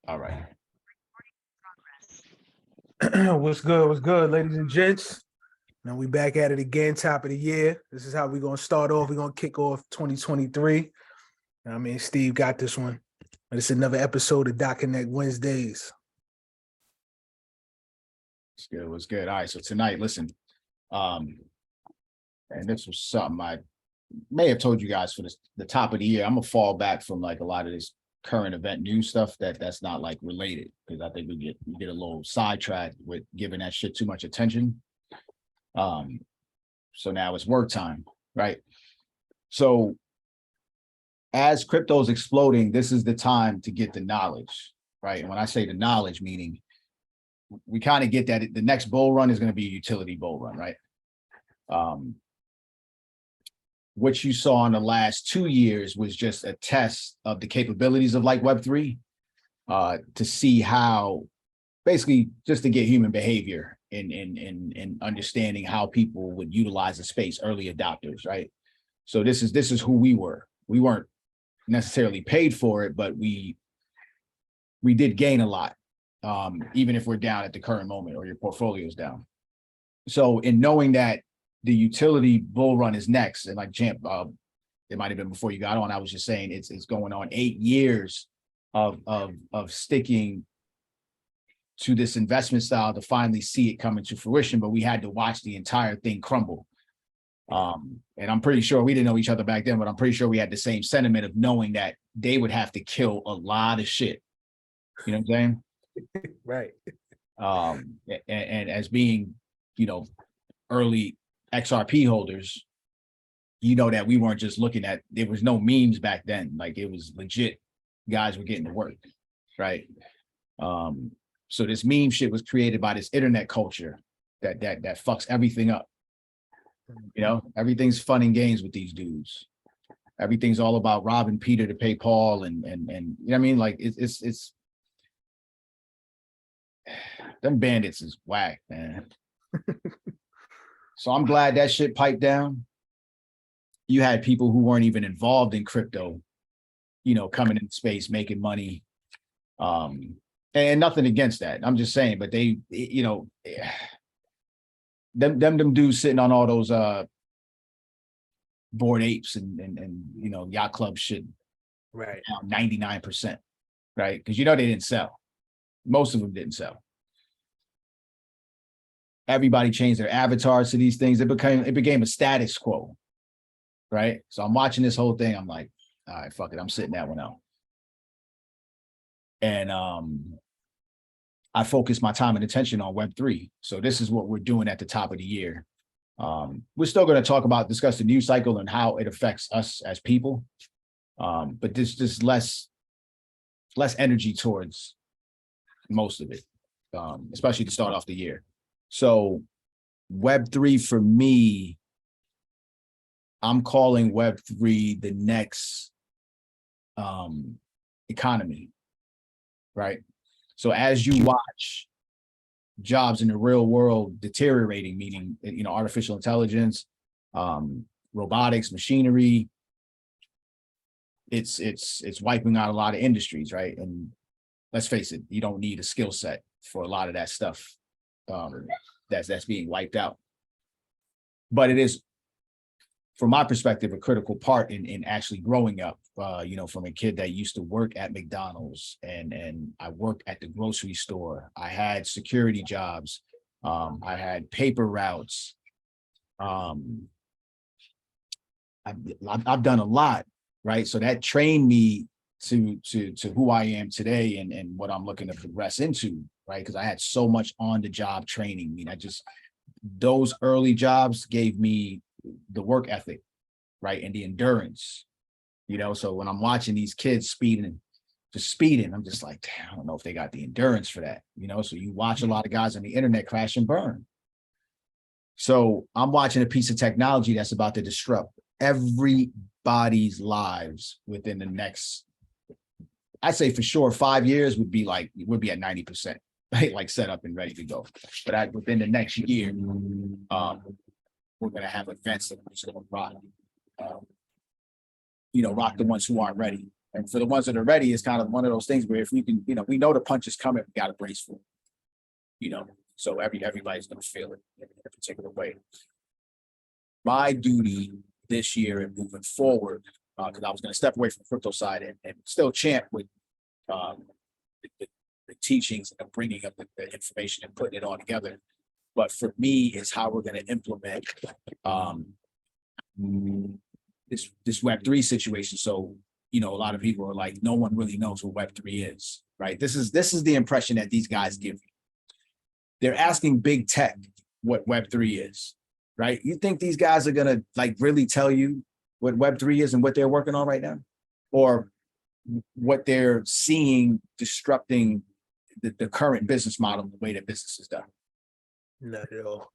All right. What's good? What's good, ladies and gents? Now we back at it again, top of the year. This is how we're gonna start off. We're gonna kick off 2023. I mean, Steve got this one. It's another episode of Dot Connect Wednesdays. It's good. What's good? All right. So tonight, listen, and this was something I may have told you guys for the top of the year. I'm gonna fall back from like a lot of this current event news stuff that's not like related, because I think we get a little sidetracked with giving that shit too much attention. So now it's work time, right? So as crypto's exploding, this is the time to get the knowledge, right? And when I say the knowledge, meaning we kind of get that the next bull run is going to be a utility bull run, right? What you saw in the last 2 years was just a test of the capabilities of like Web3, to see how, basically just to get human behavior in understanding how people would utilize the space, early adopters, right? So this is who we were. We weren't necessarily paid for it, but we did gain a lot, even if we're down at the current moment or your portfolio is down. So in knowing that the utility bull run is next, and like Champ, it might have been before you got on, I was just saying it's going on 8 years of sticking to this investment style to finally see it come into fruition, but we had to watch the entire thing crumble. And I'm pretty sure we didn't know each other back then, but I'm pretty sure we had the same sentiment of knowing that they would have to kill a lot of shit. You know what I'm saying? Right. And as being, early XRP holders, that we weren't just looking at, there was no memes back then. Like, it was legit, guys were getting to work, right? So this meme shit was created by this internet culture that fucks everything up. Everything's fun and games with these dudes. Everything's all about robbing Peter to pay Paul, and you know what I mean? Like, it's them bandits is whack, man. So I'm glad that shit piped down. You had people who weren't even involved in crypto, coming into space, making money. And nothing against that. I'm just saying, but they, them dudes sitting on all those Bored Apes and yacht club shit, right? 99%, right? Because they didn't sell. Most of them didn't sell. Everybody changed their avatars to these things. It became a status quo, right? So I'm watching this whole thing. I'm like, all right, fuck it. I'm sitting that one out. And I focused my time and attention on Web3. So this is what we're doing at the top of the year. We're still going to discuss the news cycle and how it affects us as people. But there's less energy towards most of it, especially to start off the year. So Web3 for me, I'm calling Web3 the next economy, right? So as you watch jobs in the real world deteriorating, meaning, artificial intelligence, robotics, machinery, it's wiping out a lot of industries, right? And let's face it, you don't need a skill set for a lot of that stuff that's being wiped out. But it is, from my perspective, a critical part in actually growing up, from a kid that used to work at McDonald's and I worked at the grocery store. I had security jobs. I had paper routes. I've done a lot, right? So that trained me to who I am today and what I'm looking to progress into, right? Because I had so much on the job training. I mean, those early jobs gave me the work ethic, right? And the endurance, so when I'm watching these kids speeding, I'm just like, damn, I don't know if they got the endurance for that, so you watch a lot of guys on the internet crash and burn. So I'm watching a piece of technology that's about to disrupt everybody's lives within the next, I'd say for sure 5 years would be at 90%, right? Like set up and ready to go. But within the next year, we're going to have events that are just going to rock, rock the ones who aren't ready. And for the ones that are ready, it's kind of one of those things where if we can, we know the punch is coming, we got to brace for it, so everybody's going to feel it in a particular way. My duty this year and moving forward, because I was going to step away from the crypto side and still chant with the teachings and the bringing up the information and putting it all together. But for me, it's how we're going to implement this Web3 situation. So, a lot of people are like, no one really knows what Web3 is, right? This is the impression that these guys give you. They're asking big tech what Web3 is, right? You think these guys are gonna really tell you what Web3 is and what they're working on right now? Or what they're seeing disrupting the current business model, the way that business is done? Not at all.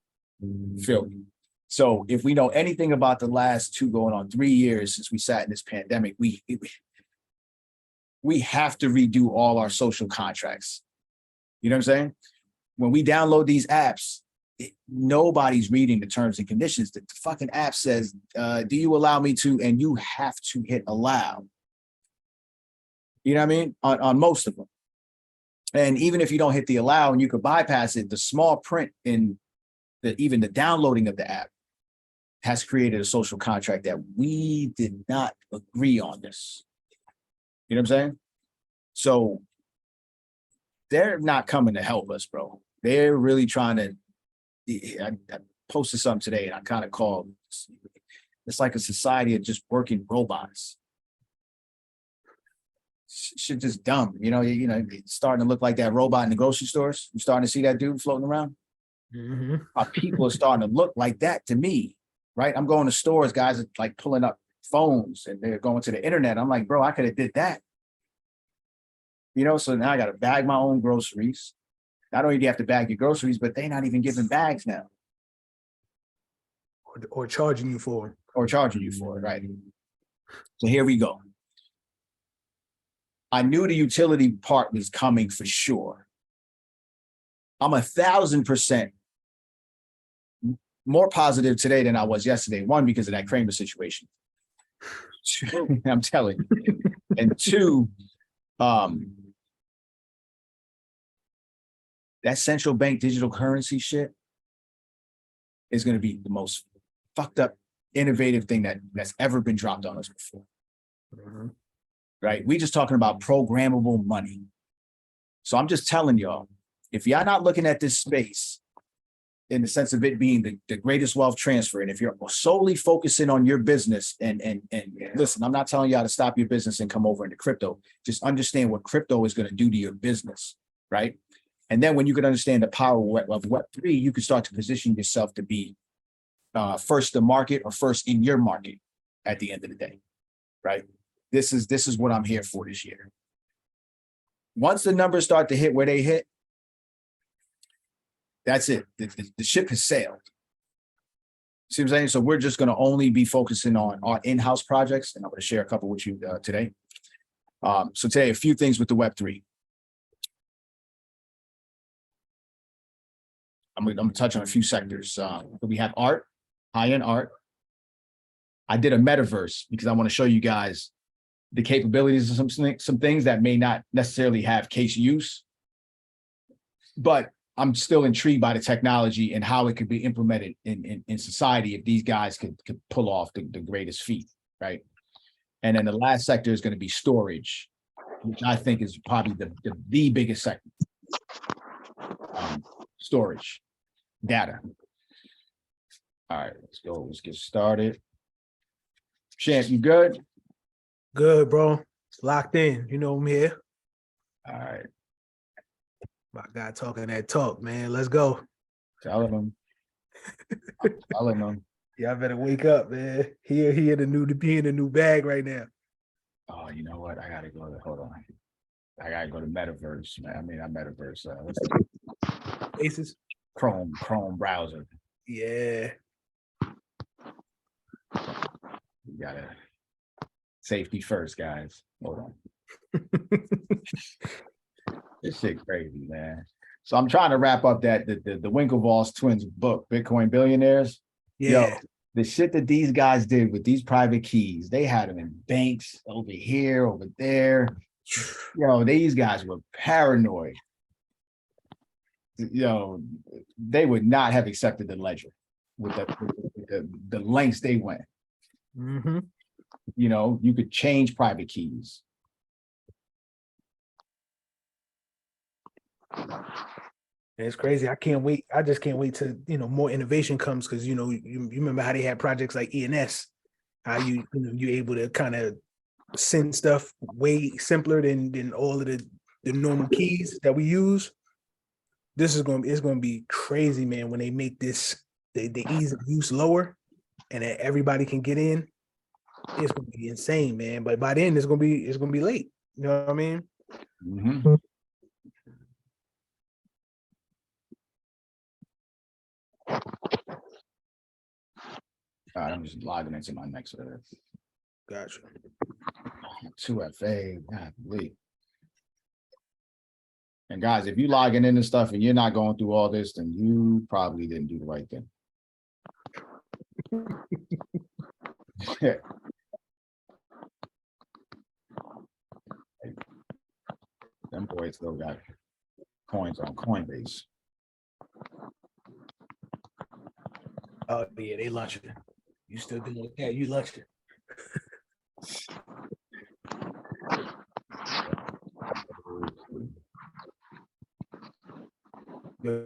Feel me? So if we know anything about the last 2 going on 3 years since we sat in this pandemic, we have to redo all our social contracts. You know what I'm saying? When we download these apps, nobody's reading the terms and conditions. The fucking app says, do you allow me to? And you have to hit allow. You know what I mean? On most of them. And even if you don't hit the allow and you could bypass it, the small print in even the downloading of the app has created a social contract that we did not agree on this. You know what I'm saying? So they're not coming to help us, bro. They're really trying to. I posted something today and I kind of called it's like a society of just working robots. Shit just dumb. It's starting to look like that robot in the grocery stores. You starting to see that dude floating around? Mm-hmm. Our people are starting to look like that to me, right? I'm going to stores, guys are like pulling up phones and they're going to the internet. I'm like, bro, I could have did that. So now I got to bag my own groceries. Not only do you have to bag your groceries, but they're not even giving bags now. Or charging you for it. Or charging you for it, right? So here we go. I knew the utility part was coming for sure. I'm 1,000% more positive today than I was yesterday. One, because of that Kramer situation. I'm telling you. And two, that central bank digital currency shit is going to be the most fucked up, innovative thing that's ever been dropped on us before. Mm-hmm. Right? We just talking about programmable money. So I'm just telling y'all, if y'all not looking at this space in the sense of it being the greatest wealth transfer, and if you're solely focusing on your business and listen, I'm not telling y'all to stop your business and come over into crypto. Just understand what crypto is going to do to your business, right? And then when you can understand the power of Web3, you can start to position yourself to be first to market or first in your market at the end of the day, right? This is what I'm here for this year. Once the numbers start to hit where they hit, that's it. The ship has sailed. See what I'm saying? So we're just going to only be focusing on our in-house projects, and I'm going to share a couple with you today. So today, a few things with the Web3. I'm going to touch on a few sectors. We have art, high-end art. I did a metaverse because I want to show you guys the capabilities of some things that may not necessarily have case use, but I'm still intrigued by the technology and how it could be implemented in society if these guys could pull off the greatest feat, right? And then the last sector is going to be storage, which I think is probably the biggest sector. Storage, data. All right, let's go. Let's get started. Champ, you good? Good, bro. Locked in. I'm here. All right. My guy talking that talk, man. Let's go. Telling them. Telling them. Y'all better wake up, man. He in the new bag right now. Oh, you know what? I gotta go to hold on. I gotta go to metaverse, man. I mean, not metaverse. Aces. Chrome browser. Yeah. You gotta safety first, guys. Hold on. This shit crazy, man. So I'm trying to wrap up the Winklevoss twins book, Bitcoin Billionaires. Yeah. Yo, the shit that these guys did with these private keys, they had them in banks over here, over there. These guys were paranoid. They would not have accepted the ledger with the lengths they went. Mm-hmm. You could change private keys. It's crazy. I can't wait. I just can't wait till more innovation comes, because you remember how they had projects like ENS, how you're able to kind of send stuff way simpler than all of the normal keys that we use. It's gonna be crazy, man, when they make this the ease of use lower and that everybody can get in. It's gonna be insane, man. But by then it's gonna be late. You know what I mean? Mm-hmm. All right, I'm just logging into my next Earth. Gotcha. 2FA, golly. And guys, if you logging into stuff and you're not going through all this, then you probably didn't do the right thing. Them boys still got coins on Coinbase. Oh yeah, they launched it. You still doing that? You launched it.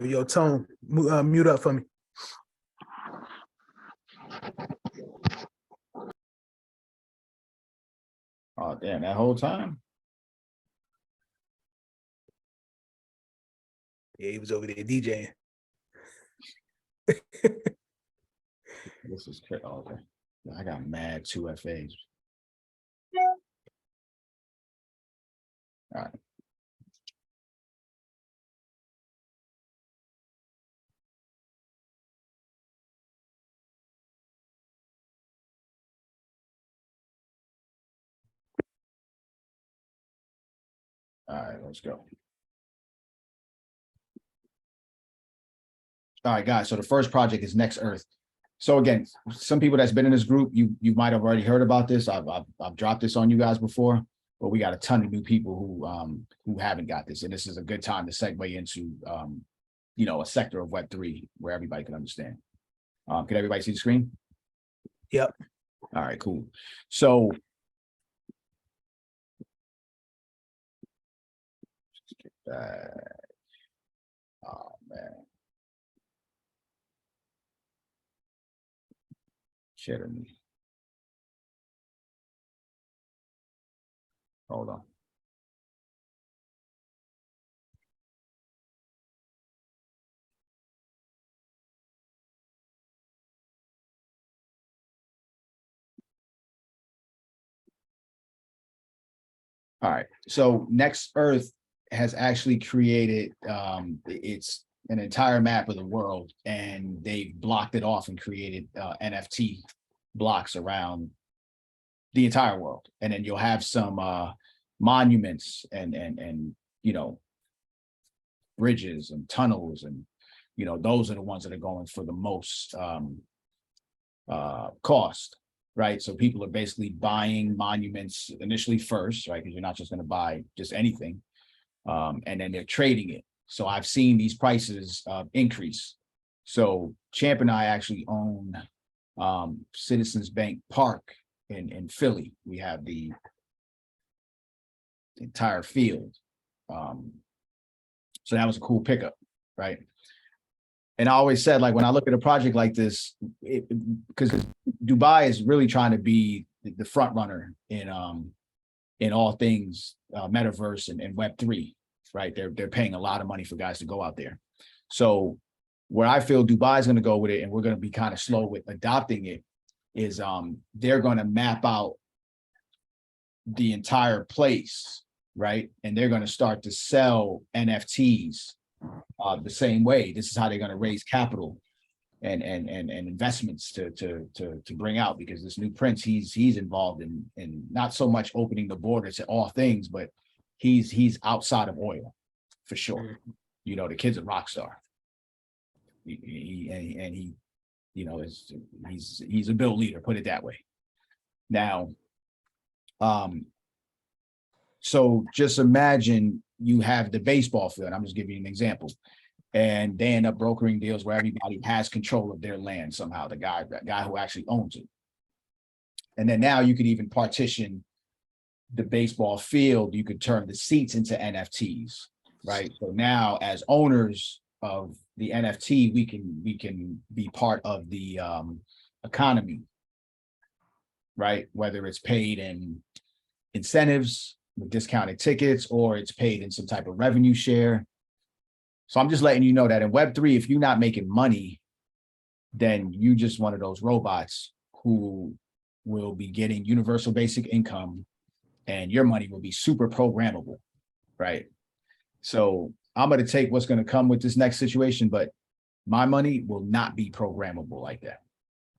Yo, Tone, mute up for me. Oh damn, that whole time? Yeah, he was over there DJing. This is crazy. Oh, okay. I got mad 2FAs. All right. All right, let's go. All right, guys. So the first project is Next Earth. So again, some people that's been in this group, you might have already heard about this. I've dropped this on you guys before, but we got a ton of new people who haven't got this, and this is a good time to segue into a sector of Web3 where everybody can understand. Can everybody see the screen? Yep. All right, cool. So oh man. Kidding me. Hold on. All right. So Next Earth has actually created it's an entire map of the world, and they blocked it off and created NFT blocks around the entire world. And then you'll have some monuments and bridges and tunnels, and those are the ones that are going for the most cost, right? So people are basically buying monuments initially first, right? Because you're not just going to buy just anything, and then they're trading it. So I've seen these prices increase. So Champ and I actually own Citizens Bank Park in Philly. We have the entire field. So that was a cool pickup, right? And I always said, like, when I look at a project like this, because Dubai is really trying to be the front runner in all things metaverse and Web3, right? They're paying a lot of money for guys to go out there. So where I feel Dubai is going to go with it, and we're going to be kind of slow with adopting it, is they're going to map out the entire place, right? And they're going to start to sell NFTs the same way. This is how they're going to raise capital and investments to bring out, because this new prince, he's involved in not so much opening the border to all things, but he's outside of oil for sure. The kid's a rock star. He You know, he's a build leader, put it that way. Now, so just imagine you have the baseball field. I'm just giving you an example. And they end up brokering deals where everybody has control of their land somehow, the guy who actually owns it. And then now you could even partition the baseball field. You could turn the seats into NFTs, right? So now as owners of the NFT, we can be part of the economy, right? Whether it's paid in incentives with discounted tickets, or it's paid in some type of revenue share. So I'm just letting you know that in Web3, if you're not making money, then you just one of those robots who will be getting universal basic income, and your money will be super programmable, right? So I'm going to take what's going to come with this next situation, but my money will not be programmable like that.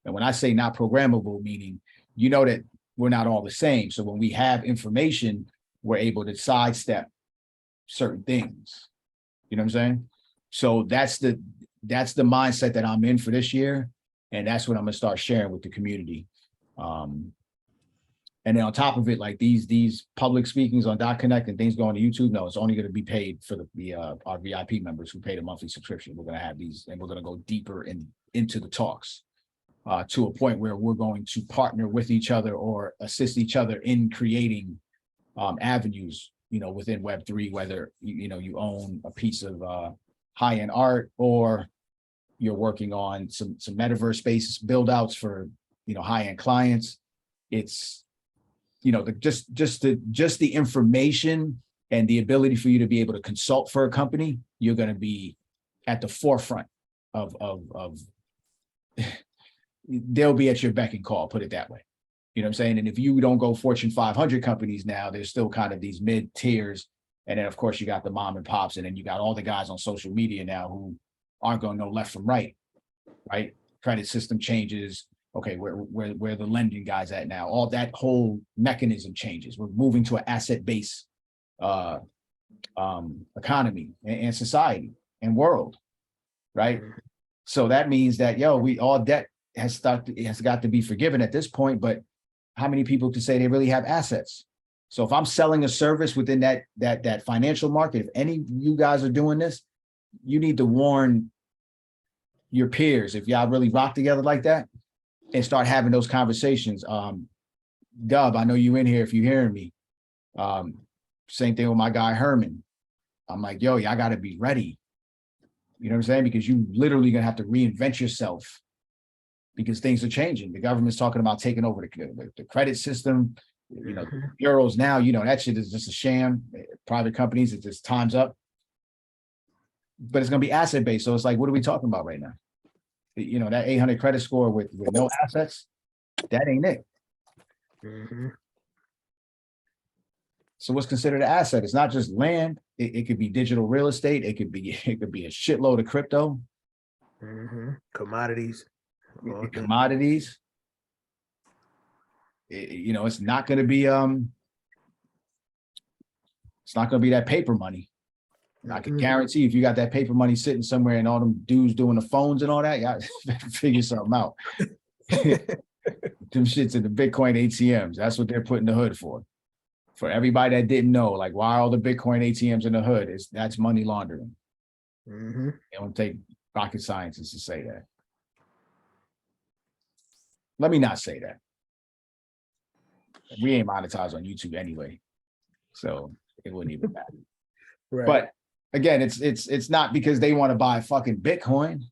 And when I say not programmable, meaning, you know, that we're not all the same. So when we have information, we're able to sidestep certain things. You know what I'm saying? So that's the mindset that I'm in for this year. And that's what I'm going to start sharing with the community. And then on top of it, like these public speakings on .connect and things going to YouTube, no, it's only going to be paid for our VIP members who paid a monthly subscription. We're going to have these, and we're going to go deeper into the talks to a point where we're going to partner with each other or assist each other in creating avenues, you know, within Web3, whether you own a piece of high-end art, or you're working on some metaverse spaces build outs for, high-end clients. It's, just the information and the ability for you to be able to consult for a company. You're going to be at the forefront of they'll be at your beck and call, put it that way. You know what I'm saying? And if you don't go Fortune 500 companies now, there's still kind of these mid tiers. And then of course you got the mom and pops, and then you got all the guys on social media now who aren't going to know left from right, right? Credit system changes. Okay, where the lending guys at now? All that whole mechanism changes. We're moving to an asset-based economy and society and world, right? So that means that all debt has got to be forgiven at this point. But how many people can say they really have assets? So if I'm selling a service within that financial market, if any of you guys are doing this, you need to warn your peers if y'all really rock together like that, and start having those conversations. Dub, I know you in here if you're hearing me. Same thing with my guy Herman. I'm like, y'all got to be ready. You know what I'm saying? Because you literally gonna have to reinvent yourself, because things are changing. The government's talking about taking over the credit system. The bureaus now, that shit is just a sham. Private companies, it just time's up. But it's gonna be asset based. So it's like, what are we talking about right now? That 800 credit score with no assets, that ain't it. So what's considered an asset? It's not just land. It could be digital real estate. It could be a shitload of crypto. Commodities. Commodities. It's not going to be that paper money. I can guarantee if you got that paper money sitting somewhere and all them dudes doing the phones and all that, y'all figure something out. Them shits in the Bitcoin ATMs. That's what they're putting the hood for. For everybody that didn't know, like, why are all the Bitcoin ATMs in the hood? That's money laundering. It don't take rocket scientists to say that. Let me not say that. We ain't monetized on YouTube anyway, so it wouldn't even matter. Right. But again, it's not because they want to buy fucking Bitcoin.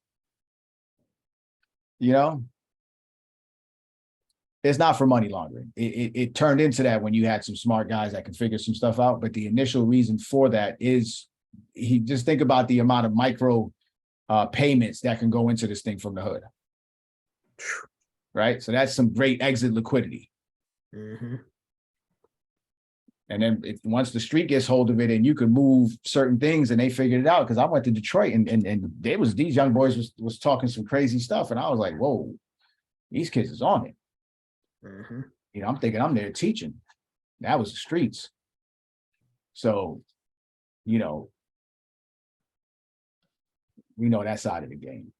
It's not for money laundering. It turned into that when you had some smart guys that can figure some stuff out. But the initial reason for that is just think about the amount of micro payments that can go into this thing from the hood. Right. So that's some great exit liquidity. And then once the street gets hold of it and you can move certain things, and they figured it out, because I went to Detroit and these young boys was talking some crazy stuff. And I was like, whoa, these kids is on it. I'm thinking I'm there teaching. That was the streets. So, we know that side of the game.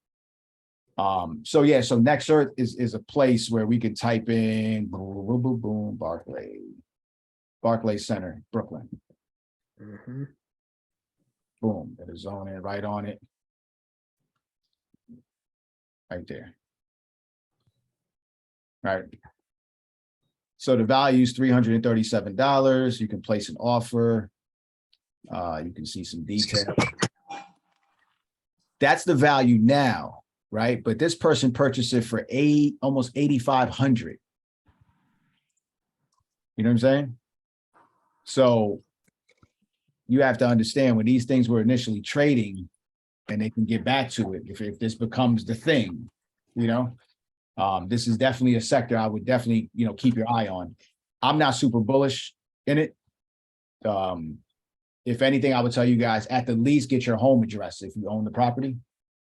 So yeah, so Next Earth is a place where we can type in boom, boom, boom, boom, Barclay Center, Brooklyn. Boom, it'll zone in right on it. Right there. Right. So the value is $337. You can place an offer. You can see some detail. That's the value now, right? But this person purchased it for almost 8,500. You know what I'm saying? So you have to understand when these things were initially trading, and they can get back to it if this becomes the thing, you know. This is definitely a sector I would definitely, keep your eye on. I'm not super bullish in it. If anything, I would tell you guys at the least get your home address if you own the property.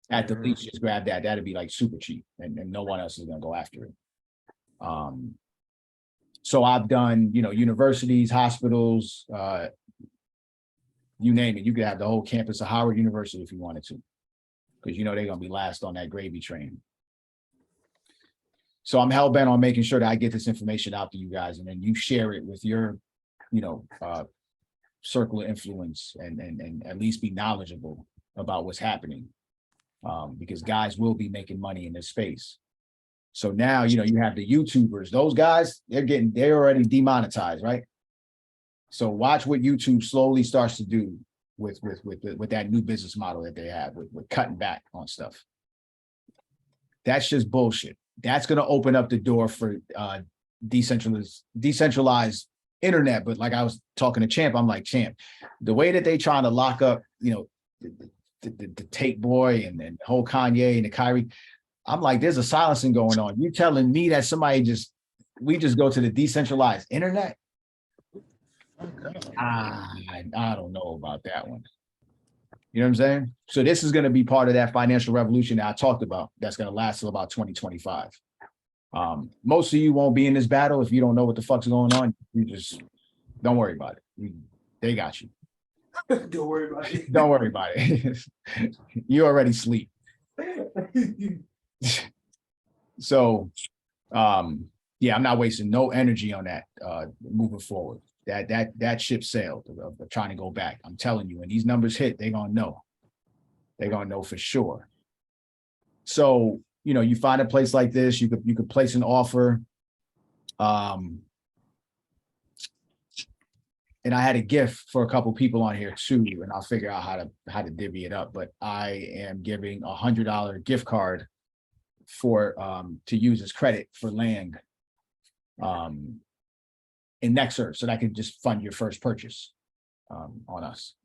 At the least, just grab that. That'd be like super cheap, and no one else is gonna go after it. So I've done, universities, hospitals, you name it. You could have the whole campus of Howard University if you wanted to, because they're gonna be last on that gravy train. So I'm hell bent on making sure that I get this information out to you guys, and then you share it with your, circle of influence, and at least be knowledgeable about what's happening, because guys will be making money in this space. So now, you have the YouTubers. Those guys, they're already demonetized, right? So watch what YouTube slowly starts to do with that new business model that they have with cutting back on stuff. That's just bullshit. That's going to open up the door for decentralized internet. But like I was talking to Champ, I'm like, Champ, the way that they trying to lock up, the Tate boy and the whole Kanye and the Kyrie, I'm like, there's a silencing going on. You telling me that we just go to the decentralized internet? I don't know about that one. You know what I'm saying? So this is going to be part of that financial revolution that I talked about. That's going to last till about 2025. Most of you won't be in this battle if you don't know what the fuck's going on. You just don't worry about it. They got you. Don't worry about it. Don't worry about it. You already sleep. So, yeah, I'm not wasting no energy on that moving forward. That ship sailed of trying to go back. I'm telling you, when these numbers hit, they're gonna know. They're gonna know for sure. So, you find a place like this, you could place an offer. And I had a gift for a couple people on here too, and I'll figure out how to divvy it up. But I am giving $100 gift card for to use as credit for land in Nexer, so that can just fund your first purchase on us.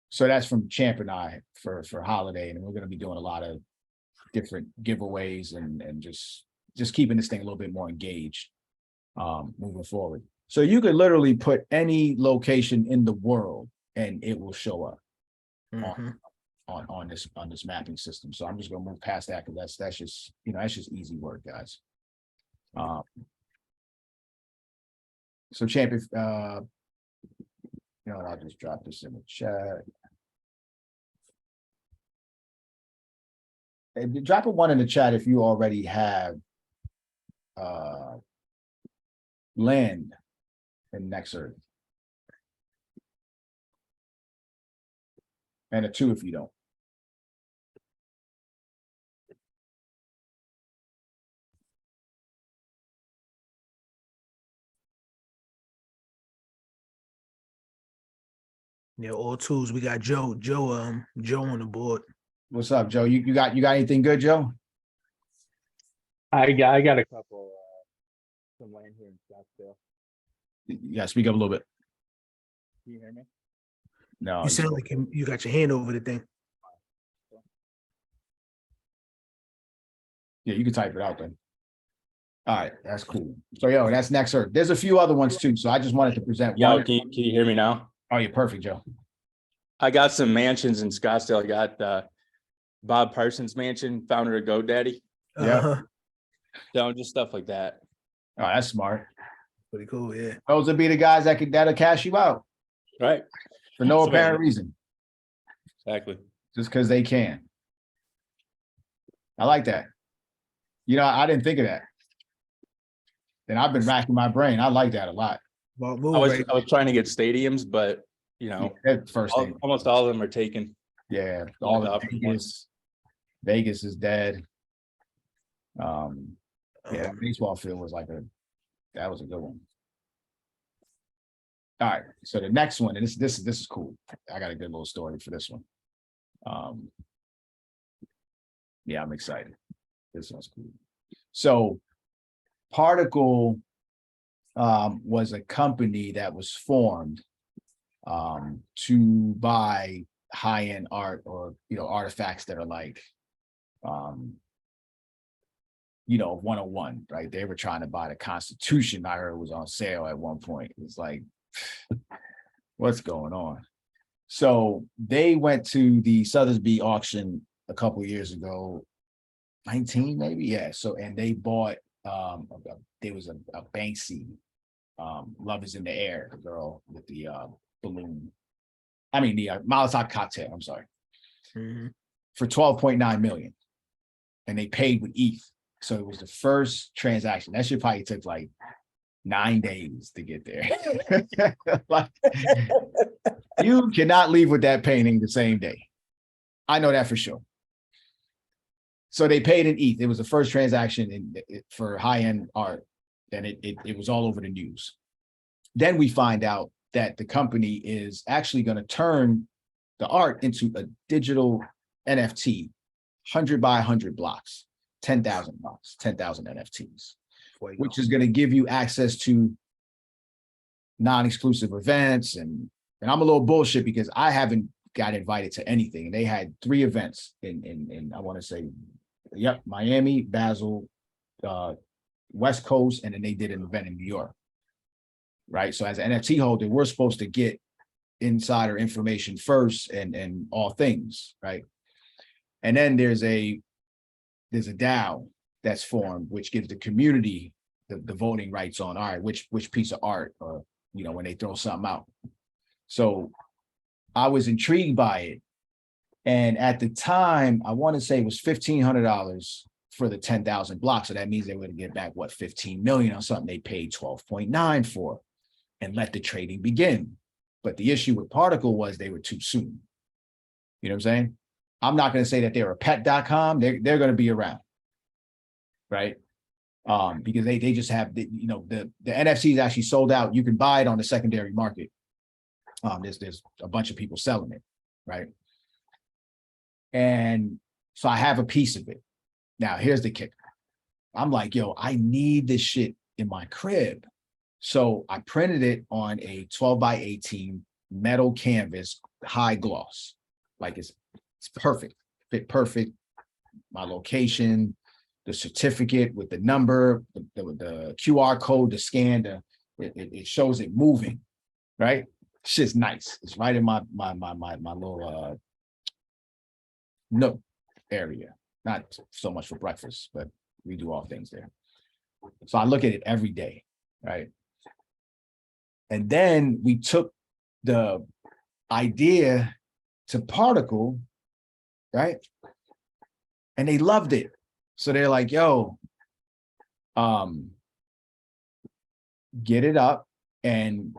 So that's from Champ and I for holiday, and we're going to be doing a lot of different giveaways and just keeping this thing a little bit more engaged moving forward. So you could literally put any location in the world and it will show up on this mapping system. So I'm just gonna move past that because that's just that's just easy work, guys. So Champ, if I'll just drop this in the chat. And drop a one in the chat if you already have land in Nexer. And a 2 if you don't. Yeah, all twos. We got Joe on the board. What's up, Joe? You got anything good, Joe? I got a couple some land here in Scottsdale. Yeah, speak up a little bit. Can you hear me? No. You sound like you got your hand over the thing. Yeah, you can type it out then. All right, that's cool. So that's Nexer. There's a few other ones too. So I just wanted to present one. Can you hear me now? Oh, you're perfect, Joe. I got some mansions in Scottsdale. I got Bob Parsons mansion, founder of GoDaddy. Yeah. So just stuff like that. Oh, that's smart. Pretty cool, yeah. Those would be the guys that'll cash you out. Right. For no apparent reason. Exactly. Just because they can. I like that. You know, I didn't think of that. And I've been racking my brain. I like that a lot. Well, I move was right. I was trying to get stadiums, but you know, That's the first thing. almost all of them are taken. Yeah, all the of upper Vegas is dead. Yeah, that baseball field was that was a good one. All right, so the next one, and this is cool. I got a good little story for this one. Yeah, I'm excited. This one's cool. So Particle was a company that was formed to buy high-end art, or artifacts that are like 101, right? They were trying to buy the Constitution. I heard was on sale at one point. It's like, what's going on? So they went to the Sotheby's auction a couple years ago, 19 maybe, yeah. So, and they bought there was a Banksy, Love Is in the Air, the girl with the balloon. I mean the Molotov cocktail, I'm sorry, for 12.9 million. And they paid with ETH. So it was the first transaction. That shit probably took like 9 days to get there. Like, you cannot leave with that painting the same day. I know that for sure. So they paid in ETH. It was the first transaction for high-end art, and it was all over the news. Then we find out that the company is actually going to turn the art into a digital NFT, 100 by 100 blocks, 10,000 blocks, 10,000 NFTs, which is going to give you access to non-exclusive events. And I'm a little bullshit because I haven't got invited to anything. And they had 3 events in I want to say, yep, Miami, Basel, West Coast, and then they did an event in New York. Right. So as an NFT holder, we're supposed to get insider information first and all things, right? And then there's a DAO that's formed, which gives the community the voting rights on, all right, which piece of art, or when they throw something out. So I was intrigued by it. And at the time, I want to say it was $1,500 for the 10,000 blocks. So that means they would get back, what, 15 million or something they paid 12.9 for, and let the trading begin. But the issue with Particle was they were too soon. You know what I'm saying? I'm not going to say that they're a pet.com. They're going to be around, right? Because they just have the NFC is actually sold out. You can buy it on the secondary market. There's a bunch of people selling it, right? And so I have a piece of it. Now here's the kicker. I'm like, yo, I need this shit in my crib. So I printed it on a 12 by 18 metal canvas, high gloss. Like it's perfect, fit perfect. My location, the certificate with the number, the QR code to scan, it shows it moving, right? Shit's nice. It's right in my little nook area. Not so much for breakfast, but we do all things there. So I look at it every day, right? And then we took the idea to Particle, right? And they loved it. So they're like, yo, get it up. And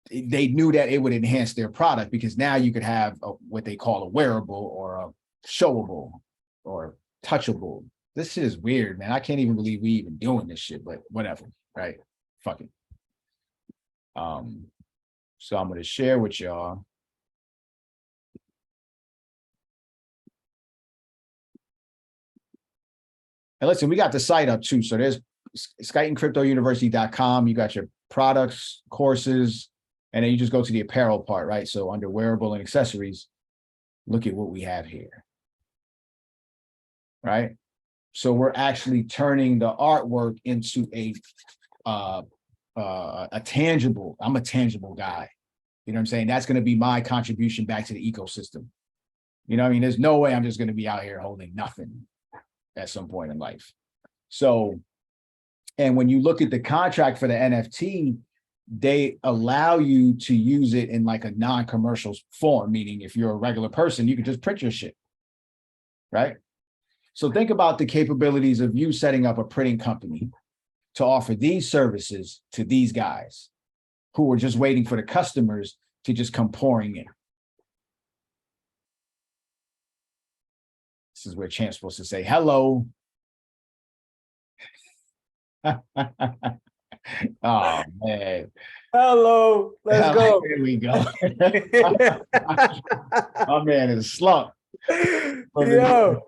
they knew that it would enhance their product, because now you could have what they call a wearable or a showable or touchable. This shit is weird, man. I can't even believe we even doing this shit, but whatever, right? Fuck it. So I'm going to share with y'all. And listen, we got the site up too. So there's skytandcryptouniversity.com. You got your products, courses, and then you just go to the apparel part, right? So under wearable and accessories, look at what we have here, right? So we're actually turning the artwork into a tangible. I'm a tangible guy. You know what I'm saying? That's going to be my contribution back to the ecosystem. You know what I mean? There's no way I'm just going to be out here holding nothing at some point in life. So, and when you look at the contract for the NFT, they allow you to use it in like a non-commercial form, meaning if you're a regular person, you can just print your shit, right? So think about the capabilities of you setting up a printing company to offer these services to these guys who are just waiting for the customers to just come pouring in. This is where Champ's supposed to say hello. Oh man. Hello, let's go. Here we go. My man is slump. Yo.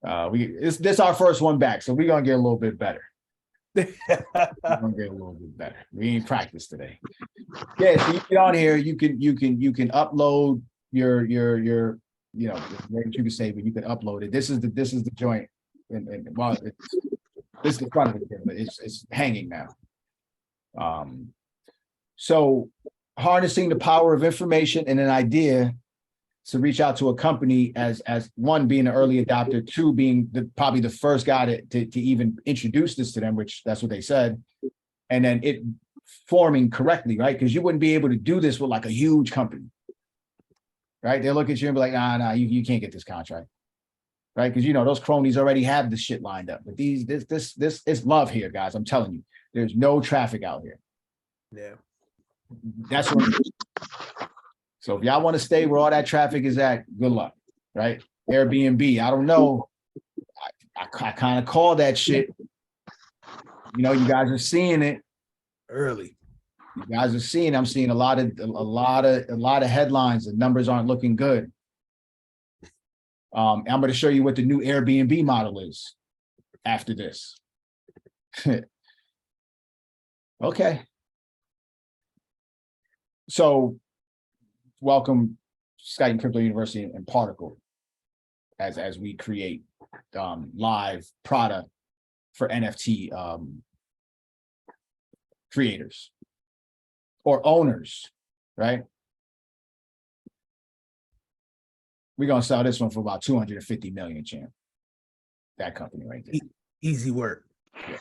This our first one back, so we're gonna get a little bit better. We're gonna get a little bit better. We ain't practiced today. Yeah, so you get on here, you can upload your you can say, but you can upload it. This is the joint, and well, this is the front of it, but it's hanging now. So harnessing the power of information and an idea to reach out to a company as one, being an early adopter, two, being probably the first guy to even introduce this to them, which that's what they said, and then it forming correctly, right? Because you wouldn't be able to do this with like a huge company, right? They'll look at you and be like, nah, you can't get this contract, right? Because those cronies already have the shit lined up. But this is love here, guys. I'm telling you, there's no traffic out here. Yeah. That's what. So if y'all want to stay where all that traffic is at, good luck, right? Airbnb, I don't know. I kind of call that shit. You guys are seeing it Early. You guys are seeing. I'm seeing a lot of headlines. The numbers aren't looking good. I'm going to show you what the new Airbnb model is after this. Okay. So, welcome Skype and Crypto University and Particle as we create live product for NFT creators or owners, right? We're gonna sell this one for about 250 million, champ. That company right there. Easy work. Yeah.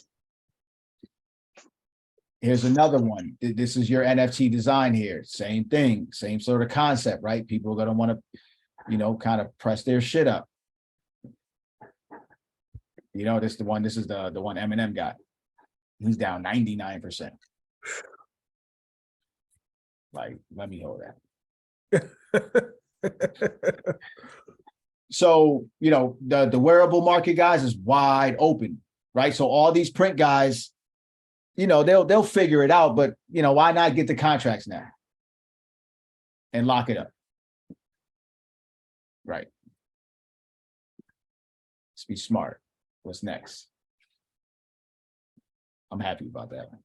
Here's another one. This is your NFT design here. Same thing, same sort of concept, right? People are gonna want to, kind of press their shit up. This is the one Eminem got. He's down 99%. Like, let me hold that. So, the wearable market, guys, is wide open, right? So all these print guys, they'll figure it out, but why not get the contracts now and lock it up? Right. Let's be smart. What's next? I'm happy about that one.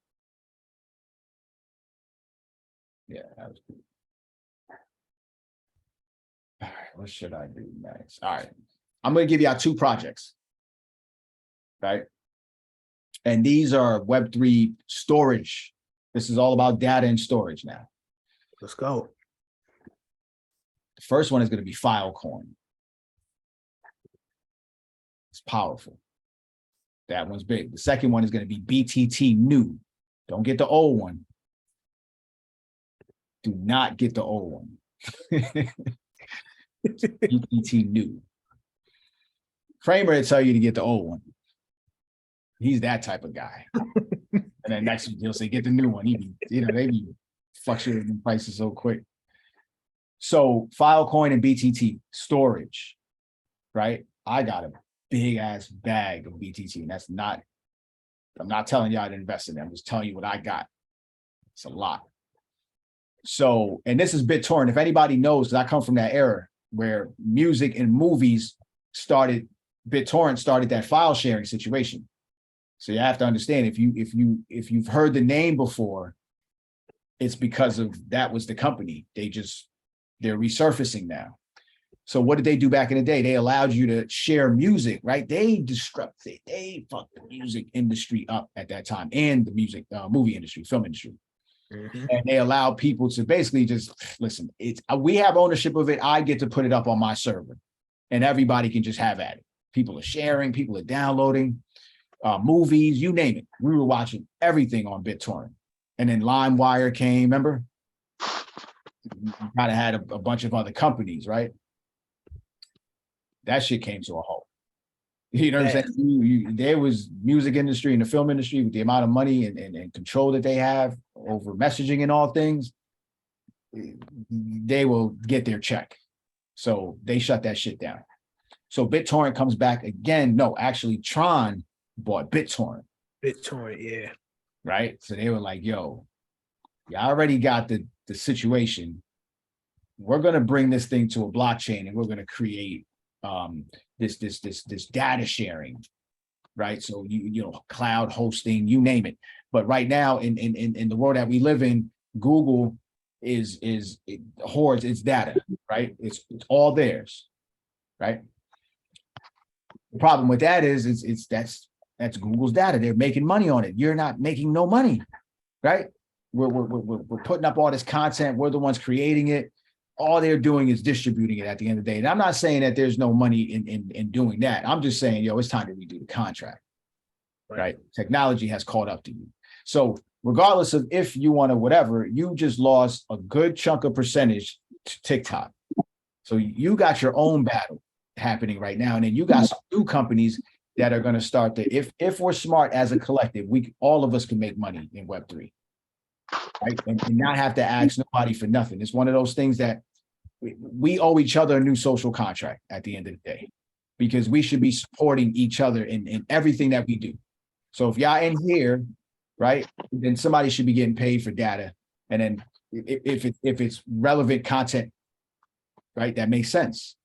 Yeah, that was good. All right, what should I do next? All right, I'm going to give you out 2 projects, right? And these are Web3 storage. This is all about data and storage now. Let's go. The first one is going to be Filecoin. It's powerful. That one's big. The second one is going to be BTT new. Don't get the old one. Do not get the old one. BTT new. Kramer will tell you to get the old one. He's that type of guy. And then next he'll say, get the new one. They be fluctuating in prices so quick. So Filecoin and BTT storage, right? I got a big ass bag of BTT, and I'm not telling y'all to invest in it. I'm just telling you what I got. It's a lot. So, and this is BitTorrent. If anybody knows, I come from that era where music and movies started, BitTorrent started that file sharing situation. So you have to understand, if you've heard the name before, it's because of that was the company. They're resurfacing now. So what did they do back in the day? They allowed you to share music, right? They fucked the music industry up at that time, and the music, movie industry, film industry. Mm-hmm. And they allow people to basically just listen. We have ownership of it. I get to put it up on my server, and everybody can just have at it. People are sharing, people are downloading, movies, you name it. We were watching everything on BitTorrent, and then LimeWire came. Remember, you kind of had a bunch of other companies, right? That shit came to a halt. You know what I'm saying? There was music industry and the film industry with the amount of money and control that they have over messaging and all things, they will get their check. So they shut that shit down. So BitTorrent comes back again. No, actually, Tron bought BitTorrent. BitTorrent, yeah. Right. So they were like, yo, you already got the situation. We're going to bring this thing to a blockchain and we're going to create this data sharing, right? So you know, cloud hosting, you name it. But right now in the world that we live in, Google it hoards its data, right? It's all theirs, right? The problem with that is that's Google's data. They're making money on it. You're not making no money, right? We're putting up all this content. We're the ones creating it. All they're doing is distributing it at the end of the day. And I'm not saying that there's no money in doing that. I'm just saying, yo, it's time to redo the contract, right? Technology has caught up to you. So regardless of if you want to whatever, you just lost a good chunk of percentage to TikTok. So you got your own battle happening right now. And then you got some new companies that are going to start to, if we're smart as a collective, all of us can make money in Web3. Right? And not have to ask nobody for nothing. It's one of those things that we owe each other a new social contract at the end of the day, because we should be supporting each other in everything that we do. So if y'all in here, right, then somebody should be getting paid for data. And then if it's relevant content, right, that makes sense.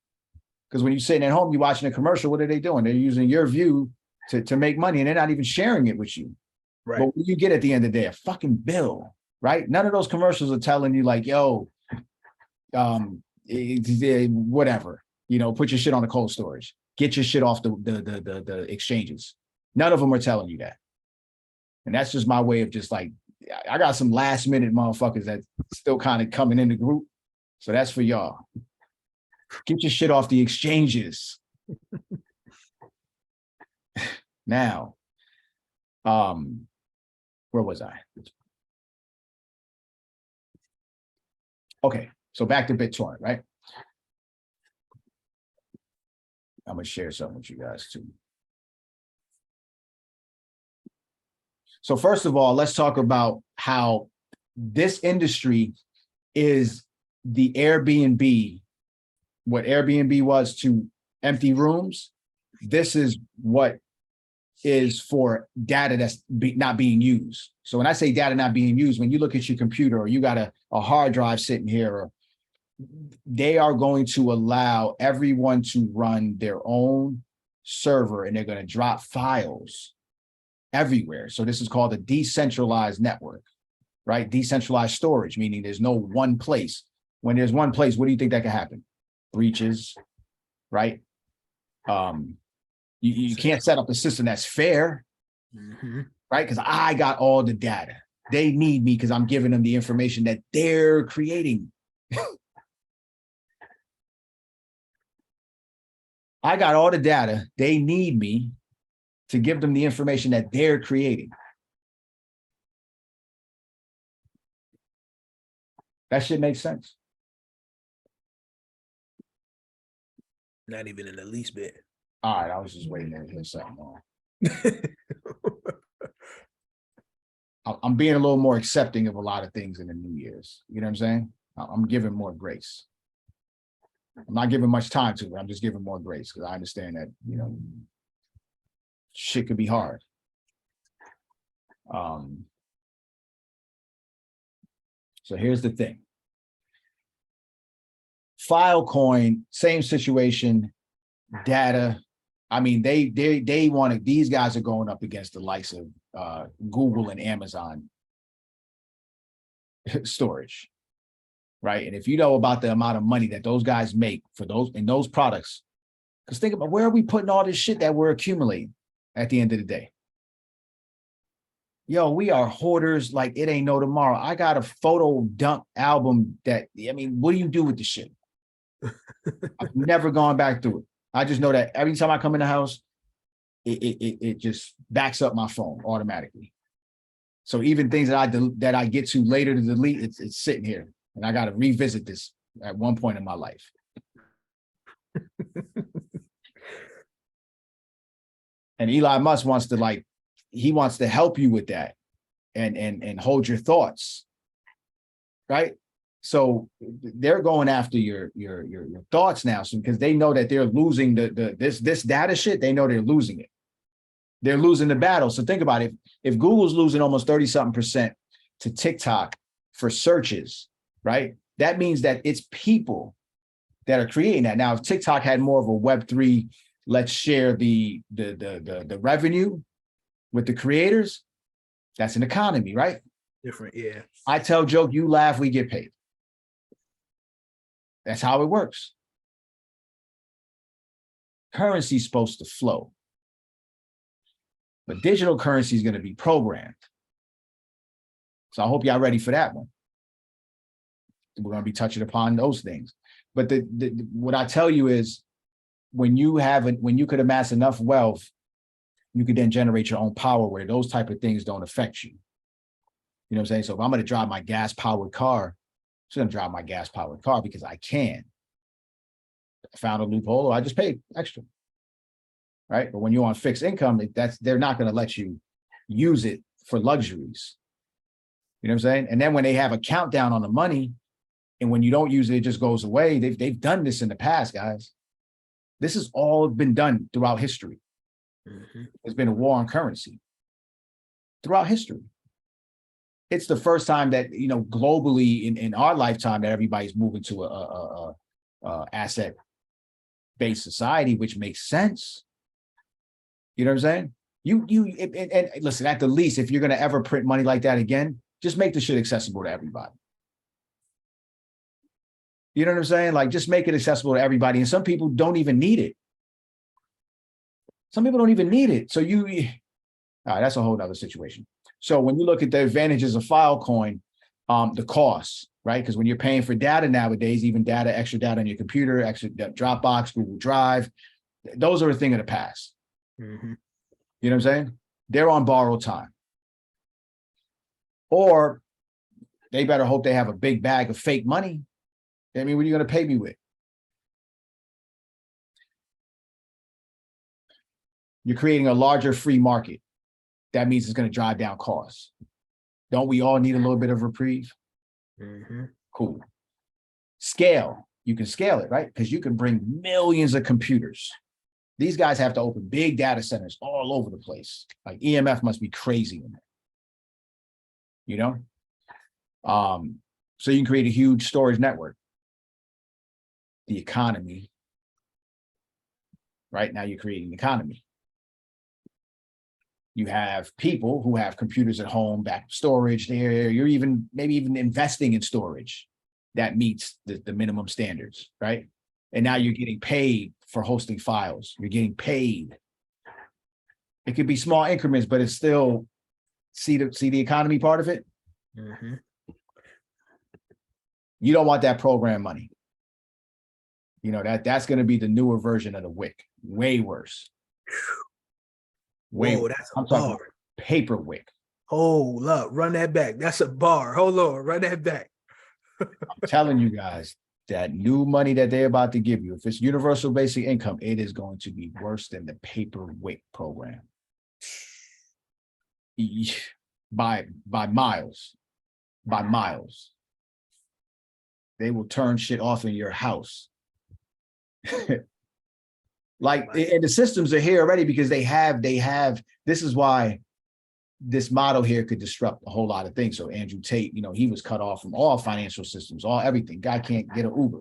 Because when you're sitting at home, you're watching a commercial, what are they doing? They're using your view to make money and they're not even sharing it with you. Right. But what you get at the end of the day, a fucking bill. Right? None of those commercials are telling you like, yo, whatever, you know, put your shit on the cold storage, get your shit off the exchanges. None of them are telling you that. And that's just my way of just like, I got some last minute motherfuckers that still kind of coming in the group. So that's for y'all. Get your shit off the exchanges. Now, where was I? Okay, so back to BitTorrent, right? I'm gonna share something with you guys too. So first of all, let's talk about how this industry is the Airbnb, what Airbnb was to empty rooms. This is what is for data that's not being used. So when I say data not being used, when you look at your computer or you got a hard drive sitting here, or they are going to allow everyone to run their own server and they're going to drop files everywhere. So this is called a decentralized network, right? Decentralized storage, meaning there's no one place. When there's one place, what do you think that could happen? Breaches, right? You can't set up a system that's fair, right? Because I got all the data. They need me because I'm giving them the information that they're creating. I got all the data. They need me to give them the information that they're creating. That shit makes sense. Not even in the least bit. All right, I was just waiting to hear something more. I'm being a little more accepting of a lot of things in the New Year's. You know what I'm saying? I'm giving more grace. I'm not giving much time to it. I'm just giving more grace because I understand that, you know, shit could be hard. So here's the thing. Filecoin, same situation, data. I mean, they wanted, these guys are going up against the likes of Google and Amazon storage, right? And if you know about the amount of money that those guys make for those products, because think about, where are we putting all this shit that we're accumulating at the end of the day? Yo, we are hoarders like it ain't no tomorrow. I got a photo dump album that, I mean, what do you do with the shit? I've never gone back through it. I just know that every time I come in the house, it just backs up my phone automatically. So even things that I get to later to delete, it's sitting here, and I got to revisit this at one point in my life. And Elon Musk wants to like, he wants to help you with that and hold your thoughts, right? So they're going after your thoughts now, so because they know that they're losing this data shit. They know they're losing it. They're losing the battle. So think about it. If Google's losing almost 30-something% to TikTok for searches, right? That means that it's people that are creating that. Now, if TikTok had more of a Web3, let's share the revenue with the creators, that's an economy, right? Different, yeah. I tell joke, you laugh, we get paid. That's how it works. Currency's supposed to flow, but digital currency is going to be programmed. So I hope y'all ready for that one. We're going to be touching upon those things. But what I tell you is, when you could amass enough wealth, you could then generate your own power where those type of things don't affect you. You know what I'm saying? So if I'm going to drive my gas-powered car, I'm just going to drive my gas-powered car because I can. I found a loophole, I just paid extra, right? But when you're on fixed income, they're not going to let you use it for luxuries. You know what I'm saying? And then when they have a countdown on the money, and when you don't use it, it just goes away. They've done this in the past, guys. This has all been done throughout history. Mm-hmm. There's been a war on currency throughout history. It's the first time that, you know, globally in our lifetime that everybody's moving to a asset-based society, which makes sense. You know what I'm saying? And listen, at the least, if you're going to ever print money like that again, just make the shit accessible to everybody. You know what I'm saying? Like, just make it accessible to everybody. And some people don't even need it. Some people don't even need it. So all right, that's a whole nother situation. So when you look at the advantages of Filecoin, the costs, right? Because when you're paying for data nowadays, even data, extra data on your computer, extra Dropbox, Google Drive, those are a thing of the past. Mm-hmm. You know what I'm saying? They're on borrowed time. Or they better hope they have a big bag of fake money. I mean, what are you going to pay me with? You're creating a larger free market. That means it's going to drive down costs. Don't we all need a little bit of reprieve? Mm-hmm. Cool. Scale. You can scale it, right? Because you can bring millions of computers. These guys have to open big data centers all over the place. Like EMF must be crazy in there. You know? So you can create a huge storage network. The economy. Right now you're creating an economy. You have people who have computers at home, backup storage there. You're maybe even investing in storage that meets the minimum standards, right? And now you're getting paid for hosting files. You're getting paid. It could be small increments, but it's still, see the economy part of it? Mm-hmm. You don't want that program money. You know, that's going to be the newer version of the WIC. Way worse. Whoa, that's a I'm bar. talking paper WIC. Hold up, run that back. That's a bar. Hold on, run that back. I'm telling you guys, that new money that they're about to give you, if it's universal basic income, it is going to be worse than the paper WIC program. By miles. By miles. They will turn shit off in your house. Like, and the systems are here already because they have, this is why this model here could disrupt a whole lot of things. So Andrew Tate, you know, he was cut off from all financial systems, everything. Guy can't get an Uber.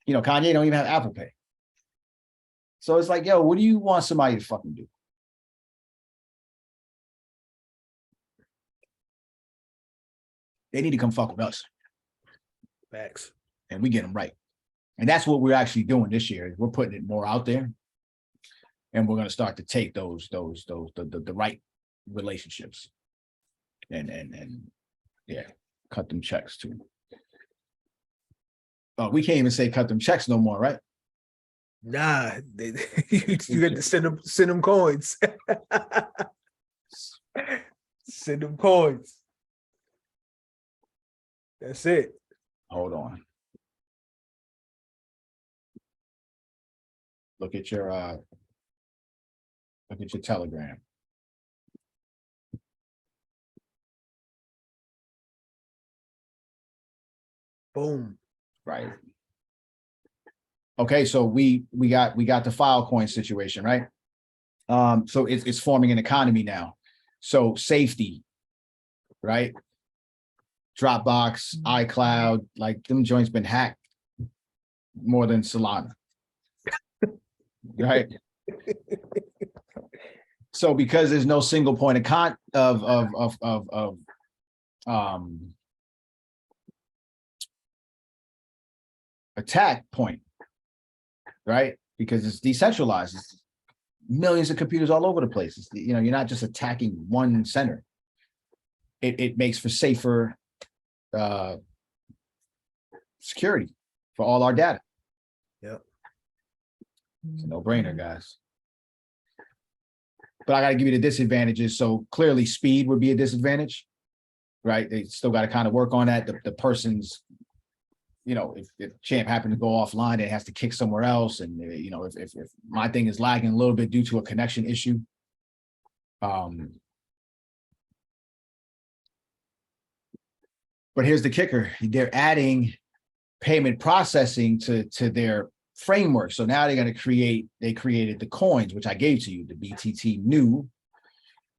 You know, Kanye don't even have Apple Pay. So it's like, yo, what do you want somebody to fucking do? They need to come fuck with us. Facts. And we get them right. And that's what we're actually doing this year. We're putting it more out there. And we're going to start to take the right relationships. And yeah, cut them checks too. Oh, we can't even say cut them checks no more, right? Nah, you got to send them coins. Send them coins. That's it. Hold on. Look at your Look at your Telegram. Boom. Right. Okay, so we got the Filecoin situation, right? So it's forming an economy now. So safety, right? Dropbox, iCloud, like them joints been hacked more than Solana. Right. So because there's no single point of attack point, right? Because it's decentralized. It's millions of computers all over the place. It's, you know, you're not just attacking one center. It makes for safer security for all our data. Yep. It's a no-brainer, guys. But I got to give you the disadvantages. So clearly speed would be a disadvantage, right? They still got to kind of work on that. The person's, you know, if champ happened to go offline, it has to kick somewhere else. And, you know, if my thing is lagging a little bit due to a connection issue, but here's the kicker. They're adding payment processing to their framework. So now they're going to they created the coins, which I gave to you, the BTT new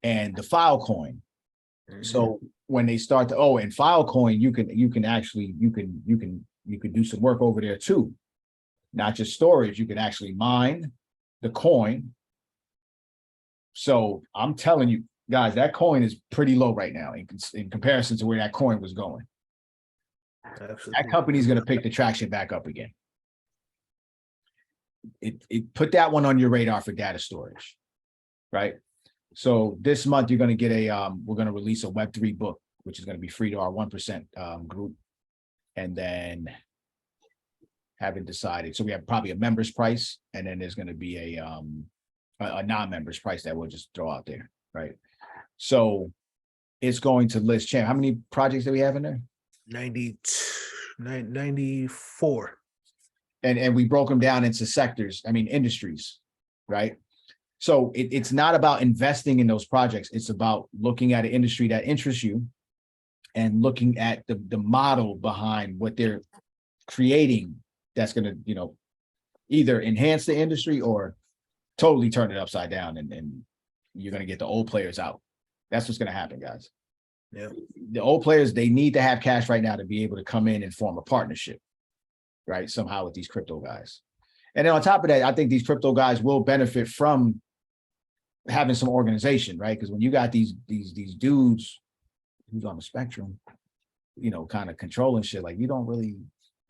and the Filecoin. So when they start to, and Filecoin, you can actually do some work over there too. Not just storage, you can actually mine the coin. So I'm telling you guys, that coin is pretty low right now in comparison to where that coin was going. Absolutely. That company's going to pick the traction back up again. It put that one on your radar for data storage, right? So this month you're going to get we're going to release a Web3 book, which is going to be free to our 1% group. And then haven't decided. So we have probably a member's price, and then there's going to be a non-member's price that we'll just throw out there, right? So it's going to list, champ, how many projects do we have in there? 94. And we broke them down into sectors, industries, right? So it's not about investing in those projects. It's about looking at an industry that interests you and looking at the model behind what they're creating that's going to, either enhance the industry or totally turn it upside down, and you're going to get the old players out. That's what's going to happen, guys. Yeah. The old players, they need to have cash right now to be able to come in and form a partnership, right? Somehow with these crypto guys. And then on top of that, I think these crypto guys will benefit from having some organization, right? Because when you got these dudes who's on the spectrum, kind of controlling shit, like you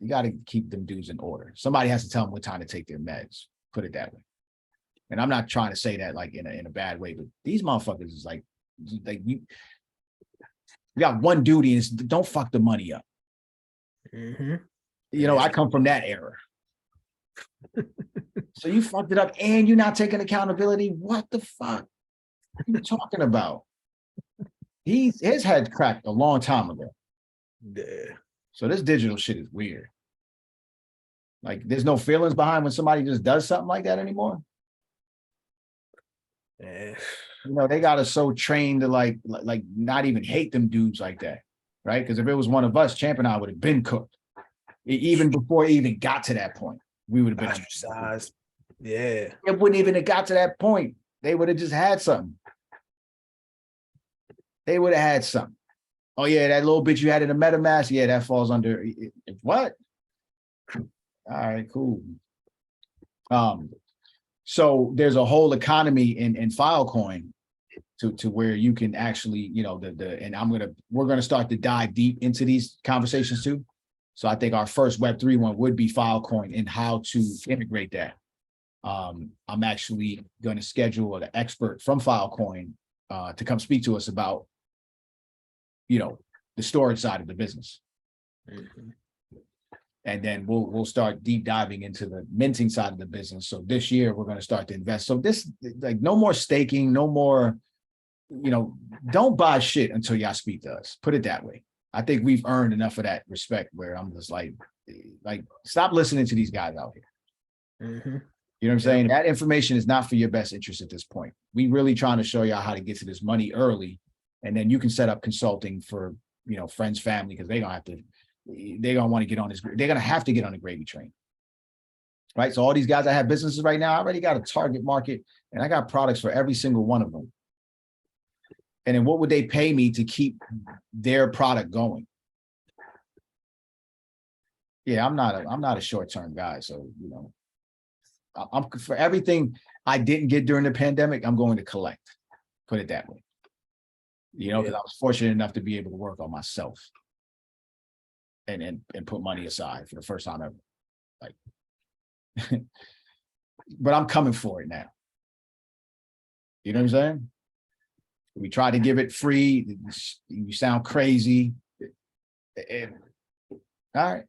got to keep them dudes in order. Somebody has to tell them what time to take their meds, put it that way. And I'm not trying to say that like in a bad way, but these motherfuckers is like you got one duty, and it's don't fuck the money up. I come from that era. So you fucked it up and you're not taking accountability. What the fuck are you talking about? His head cracked a long time ago. Yeah. So this digital shit is weird. Like there's no feelings behind when somebody just does something like that anymore. Yeah. They got us so trained to like not even hate them dudes like that, right? Because if it was one of us, Champ and I would have been cooked. Even before it even got to that point, we would have been ostracized. Yeah. It wouldn't even have got to that point. They would have just had something. They would have had something. Oh yeah, that little bit you had in the MetaMask, yeah, that falls under what? All right, cool. So there's a whole economy in Filecoin to where you can actually, and we're gonna start to dive deep into these conversations too. So I think our first Web3 one would be Filecoin and how to integrate that. I'm actually going to schedule an expert from Filecoin to come speak to us about, the storage side of the business. And then we'll start deep diving into the minting side of the business. So this year we're going to start to invest. So this, like, no more staking, no more, don't buy shit until y'all speak to us. Put it that way. I think we've earned enough of that respect where I'm just like stop listening to these guys out here. You know what I'm saying? That information is not for your best interest at this point. We really trying to show y'all how to get to this money early, and then you can set up consulting for, you know, friends, family, because they're gonna want to get on this. They're gonna have to get on the gravy train, right? So all these guys that have businesses right now, I already got a target market, and I got products for every single one of them. And then what would they pay me to keep their product going? Yeah, I'm not a short-term guy, so you know. I'm for everything I didn't get during the pandemic, I'm going to collect, put it that way. You know, because I was fortunate enough to be able to work on myself and put money aside for the first time ever. Like, but I'm coming for it now. You know what I'm saying? We tried to give it free. You sound crazy. All right.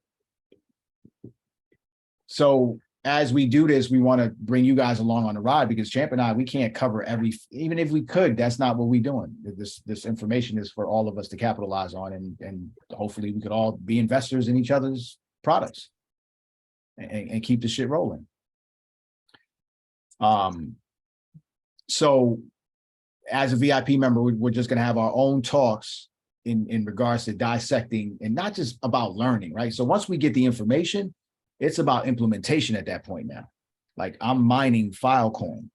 So as we do this, we want to bring you guys along on the ride, because Champ and I, we can't cover even if we could, that's not what we're doing. This information is for all of us to capitalize on, and hopefully we could all be investors in each other's products and keep the shit rolling. So as a VIP member, we're just going to have our own talks in regards to dissecting, and not just about learning, right? So once we get the information, it's about implementation at that point now. Like, I'm mining Filecoin.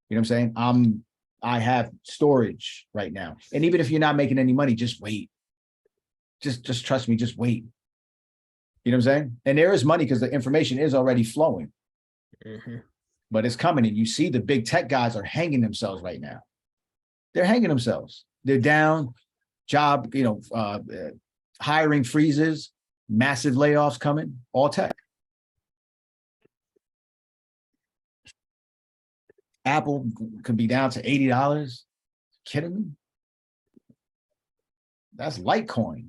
You know what I'm saying? I have storage right now. And even if you're not making any money, just wait. Just trust me, just wait. You know what I'm saying? And there is money because the information is already flowing. But it's coming, and you see the big tech guys are hanging themselves right now. They're hanging themselves. They're down, job, you know, hiring freezes, massive layoffs coming, all tech. Apple could be down to $80. Kidding me? That's Litecoin.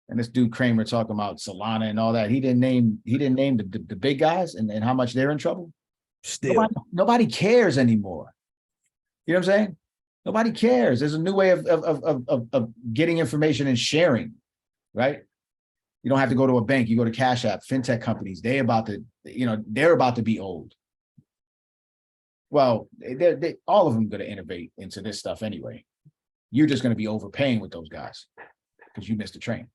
And this dude Kramer talking about Solana and all that. He didn't name the big guys and how much they're in trouble. Still, nobody cares anymore. You know what I'm saying? Nobody cares. There's a new way of getting information and sharing, right? You don't have to go to a bank. You go to Cash App, fintech companies. They're about to be old. Well, they all of them going to innovate into this stuff anyway. You're just going to be overpaying with those guys because you missed the train.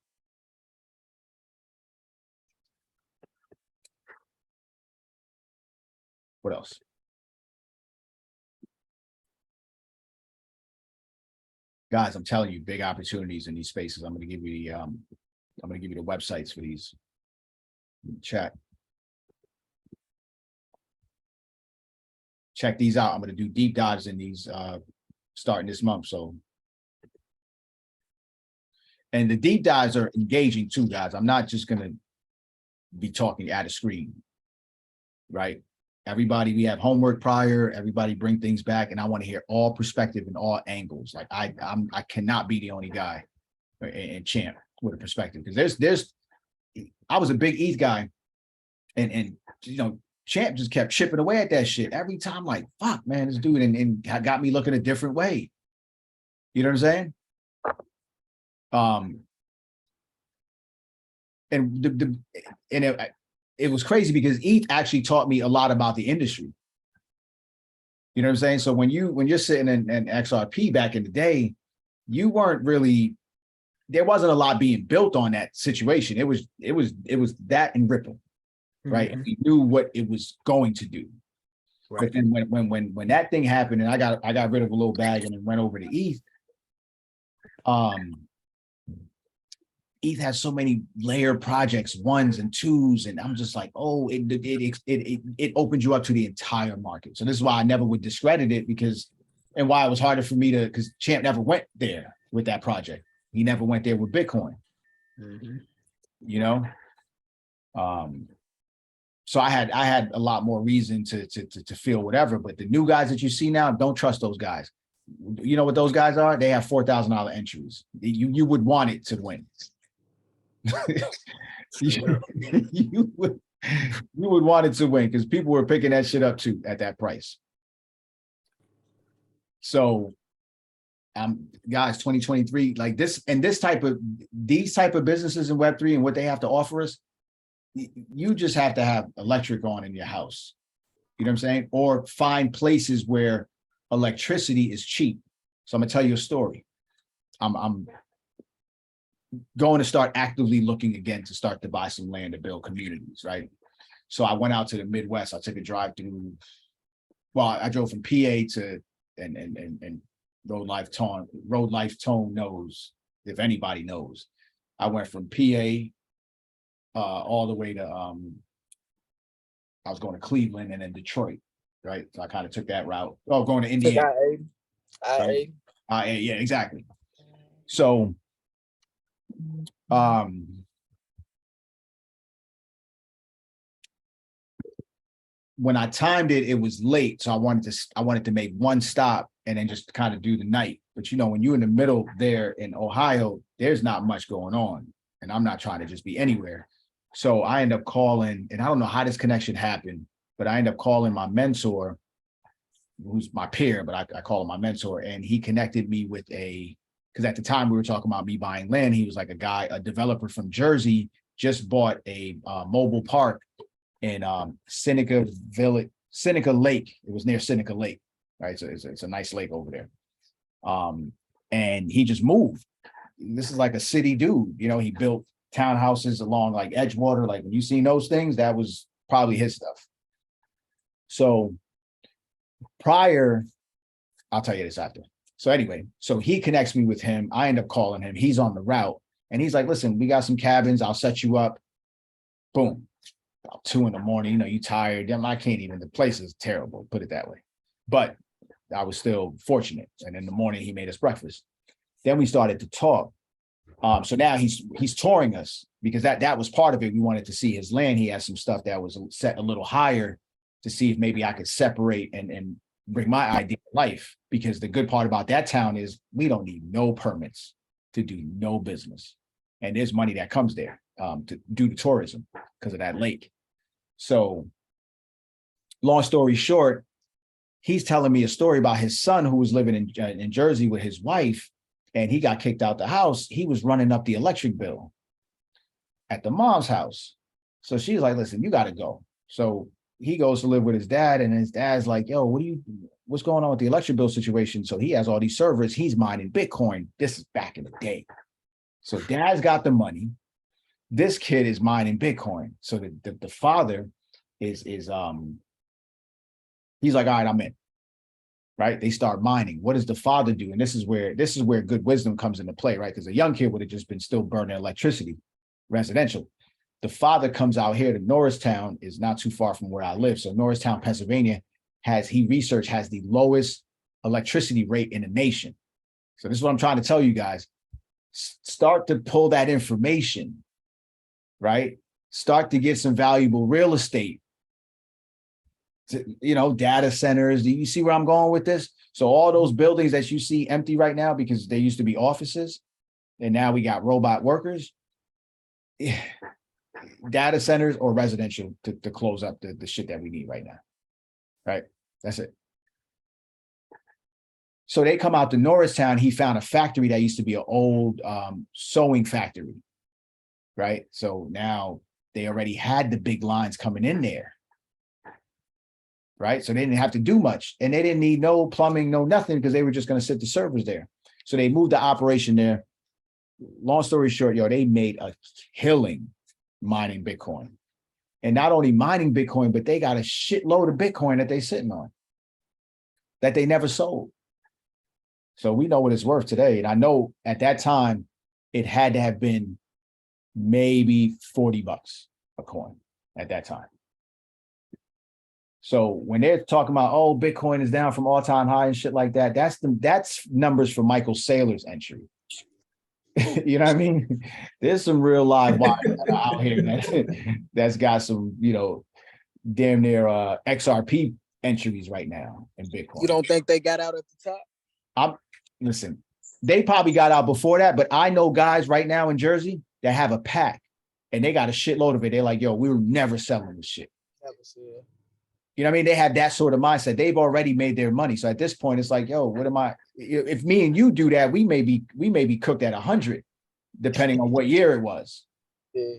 What else? Guys, I'm telling you, big opportunities in these spaces. I'm going to give you the websites for these. Chat. Check these out. I'm going to do deep dives in these starting this month. So, and the deep dives are engaging too, guys. I'm not just going to be talking at a screen, right? Everybody, we have homework prior. Everybody bring things back, and I want to hear all perspective and all angles. Like I cannot be the only guy and Champ with a perspective, because I was a big ETH guy, and you know, Champ just kept chipping away at that shit every time. Like, fuck, man, this dude and got me looking a different way. You know what I'm saying? And it was crazy because ETH actually taught me a lot about the industry. You know what I'm saying? So when you're sitting in XRP back in the day, you weren't really, there wasn't a lot being built on that situation. It was that and Ripple, right? And we knew what it was going to do. Right. But then when that thing happened, and I got rid of a little bag and then went over to ETH, ETH has so many layer projects, ones and twos, and I'm just like, oh, it opened you up to the entire market. So this is why I never would discredit it, and why it was harder for me to, because Champ never went there with that project. He never went there with Bitcoin. You know, so I had a lot more reason to feel whatever. But the new guys that you see now, don't trust those guys. You know what those guys are? They have $4,000 entries. You would want it to win. you would want it to win, because people were picking that shit up too at that price. So guys, 2023, like this, and these type of businesses in Web3 and what they have to offer us, you just have to have electric on in your house. You know what I'm saying? Or find places where electricity is cheap. So I'm gonna tell you a story. I'm going to start actively looking again to start to buy some land to build communities, right? So I went out to the Midwest. I took a drive through. Well, I drove from PA to and Road Life Tone knows, if anybody knows. I went from PA all the way to I was going to Cleveland and then Detroit, right? So I kind of took that route. Oh, going to Indiana. I Yeah, exactly. So when I timed it, it was late. So I wanted to make one stop and then just kind of do the night. But you know, when you're in the middle there in Ohio, there's not much going on. And I'm not trying to just be anywhere. So I end up calling, and I don't know how this connection happened, but I end up calling my mentor, who's my peer, but I call him my mentor, and he connected me with because at the time we were talking about me buying land. He was like a developer from Jersey, just bought a mobile park in Seneca Lake. It was near Seneca Lake, right? So it's a nice lake over there. And he just moved. This is like a city dude, you know, he built townhouses along like Edgewater. Like when you seen those things, that was probably his stuff. So I'll tell you this after. So anyway, so he connects me with him. I end up calling him. He's on the route and he's like, listen, we got some cabins. I'll set you up. Boom. About 2 a.m, you know, you tired. I can't even, the place is terrible, put it that way. But I was still fortunate. And in the morning, he made us breakfast. Then we started to talk. So now he's touring us because that was part of it. We wanted to see his land. He has some stuff that was set a little higher to see if maybe I could separate and bring my idea to life. Because the good part about that town is we don't need no permits to do no business. And there's money that comes there to do the tourism because of that lake. So long story short, he's telling me a story about his son who was living in Jersey with his wife, and he got kicked out the house. He was running up the electric bill at the mom's house. So she's like, listen, you got to go. So he goes to live with his dad, and his dad's like, yo, what's going on with the electric bill situation? So he has all these servers. He's mining Bitcoin. This is back in the day. So dad's got the money. This kid is mining Bitcoin. So the father is he's like, all right, I'm in. Right? They start mining. What does the father do? And this is where good wisdom comes into play, right? Because a young kid would have just been still burning electricity, residential. The father comes out here to Norristown, is not too far from where I live. So Norristown, Pennsylvania has the lowest electricity rate in the nation. So this is what I'm trying to tell you guys. Start to pull that information, right? Start to get some valuable real estate. You know, data centers. Do you see where I'm going with this? So all those buildings that you see empty right now because they used to be offices and now we got robot workers, data centers or residential to close up the shit that we need right now. Right? That's it. So they come out to Norristown. He found a factory that used to be an old sewing factory. Right? So now they already had the big lines coming in there. Right? So they didn't have to do much and they didn't need no plumbing, no nothing because they were just going to sit the servers there. So they moved the operation there. Long story short, they made a killing mining Bitcoin. And not only mining Bitcoin, but they got a shitload of Bitcoin that they sitting on that they never sold. So we know what it's worth today. And I know at that time, it had to have been maybe $40 a coin at that time. So when they're talking about, oh, Bitcoin is down from all-time high and shit like that, that's numbers for Michael Saylor's entry. You know what I mean? There's some real live wires out here that's got some, damn near XRP entries right now in Bitcoin. You don't think they got out at the top? Listen, they probably got out before that, but I know guys right now in Jersey that have a pack and they got a shitload of it. They're like, yo, we were never selling this shit. Never see it. You know what I mean? They have that sort of mindset. They've already made their money. So at this point, it's like, yo, if me and you do that, we may be cooked at 100, depending on what year it was. Yeah.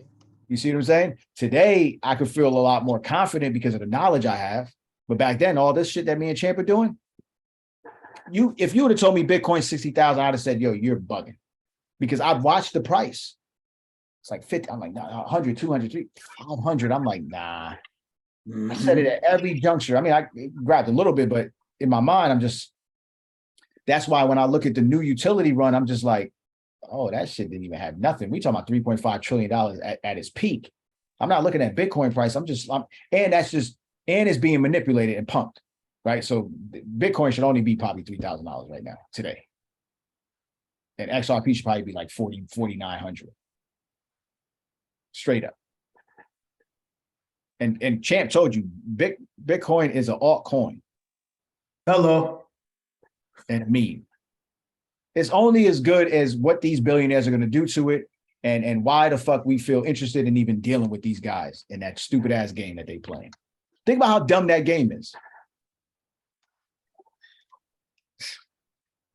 You see what I'm saying? Today, I could feel a lot more confident because of the knowledge I have. But back then, all this shit that me and Champ are doing, if you would have told me Bitcoin 60,000, I'd have said, yo, you're bugging. Because I've watched the price. It's like 50. I'm like, nah, 100, 200, 500. I'm like, nah. I said it at every juncture. I mean, I grabbed a little bit, but in my mind, that's why when I look at the new utility run, I'm just like, oh, that shit didn't even have nothing. We talking about $3.5 trillion at its peak. I'm not looking at Bitcoin price. And it's being manipulated and pumped, right? So Bitcoin should only be probably $3,000 right now, today. And XRP should probably be like 4,900. Straight up. And Champ told you, Bitcoin is an altcoin. Hello. And a meme. It's only as good as what these billionaires are going to do to it, and why the fuck we feel interested in even dealing with these guys in that stupid ass game that they playing. Think about how dumb that game is.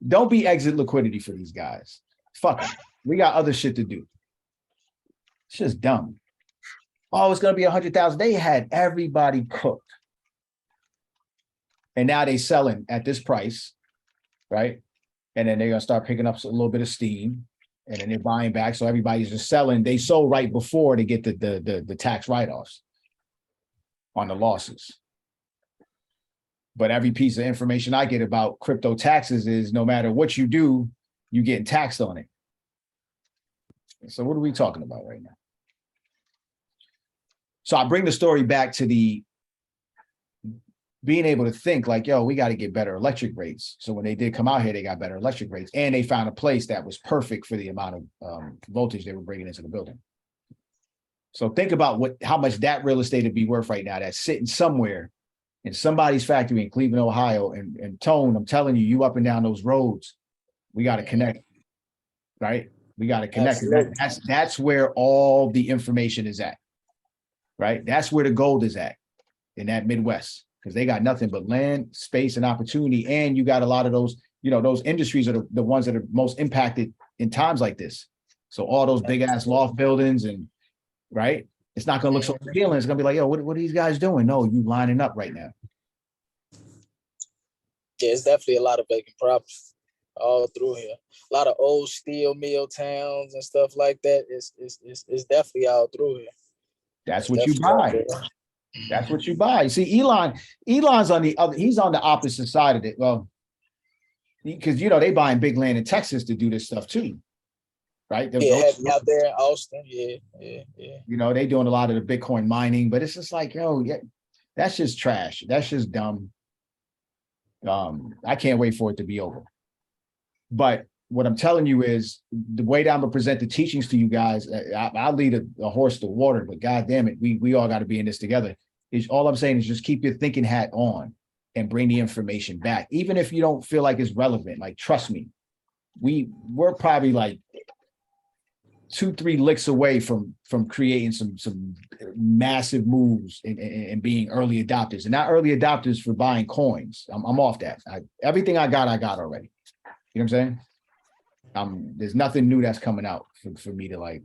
Don't be exit liquidity for these guys. Fuck them. We got other shit to do. It's just dumb. Oh, it's going to be 100,000. They had everybody cooked. And now they selling at this price, right? And then they're going to start picking up a little bit of steam, and then they're buying back. So everybody's just selling. They sold right before to get the tax write-offs on the losses. But every piece of information I get about crypto taxes is no matter what you do, you're getting taxed on it. So what are we talking about right now? So I bring the story back to the being able to think like, yo, we got to get better electric rates. So when they did come out here, they got better electric rates, and they found a place that was perfect for the amount of voltage they were bringing into the building. So think about how much that real estate would be worth right now. That's sitting somewhere in somebody's factory in Cleveland, Ohio. And Tone, I'm telling you, you up and down those roads, we got to connect, right? We got to connect. That's where all the information is at, right? That's where the gold is at, in that Midwest. Because they got nothing but land, space, and opportunity. And you got a lot of those, those industries are the ones that are most impacted in times like this. So all those big ass loft buildings, and right, it's not gonna look so appealing. It's gonna be like, yo, what are these guys doing? No, you lining up right now. Yeah, it's definitely a lot of vacant properties all through here. A lot of old steel mill towns and stuff like that. It's definitely all through here. That's what you buy. That's what you buy. See, Elon's on the other, he's on the opposite side of it. Well, because they buying big land in Texas to do this stuff too, right? Out there in Austin. Yeah. They doing a lot of the Bitcoin mining, but it's just like, yeah, that's just trash. That's just dumb. I can't wait for it to be over. But what I'm telling you is the way that I'm gonna present the teachings to you guys, I'll lead a horse to water, but God damn it, we all got to be in this together. All I'm saying is just keep your thinking hat on and bring the information back. Even if you don't feel like it's relevant, like, trust me, we're probably like 2-3 licks away from creating some massive moves and being early adopters, and not early adopters for buying coins. I'm off that. Everything I got already. You know what I'm saying? There's nothing new that's coming out for me to like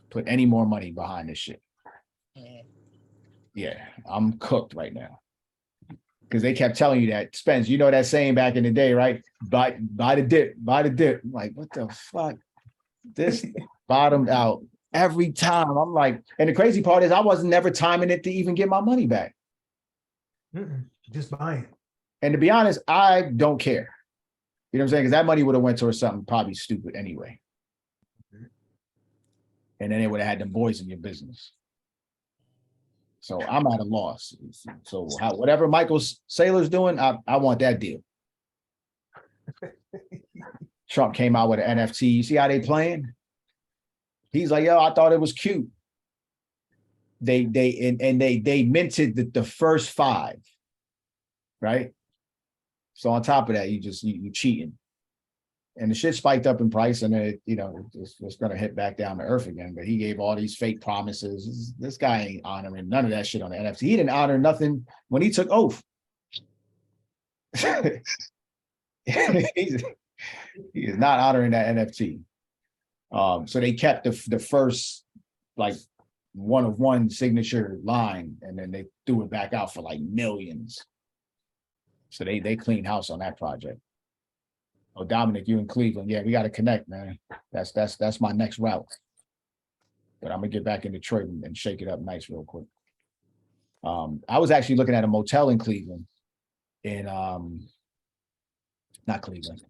put any more money behind this shit. Yeah, I'm cooked right now. Because they kept telling you that, Spence, that saying back in the day, right? Buy the dip. I'm like, what the fuck? This bottomed out every time. I'm like, and the crazy part is I wasn't never timing it to even get my money back. Just buying. And to be honest, I don't care. You know what I'm saying? Because that money would have went towards something probably stupid anyway. And then they would have had them boys in your business. So I'm at a loss. So whatever Michael Saylor's doing, I want that deal. Trump came out with an NFT. You see how they playing? He's like, yo, I thought it was cute. They minted the first 5, right? So on top of that, you cheating. And the shit spiked up in price, and it's going to hit back down to earth again. But he gave all these fake promises. This guy ain't honoring none of that shit on the NFT. He didn't honor nothing when he took oath. He is not honoring that NFT. So they kept the first like one of one signature line, and then they threw it back out for like millions. So they cleaned house on that project. Oh, Dominic, you in Cleveland. Yeah, we got to connect, man. That's my next route. But I'm gonna get back in Detroit and shake it up nice real quick. I was actually looking at a motel in Cleveland, in not Cleveland,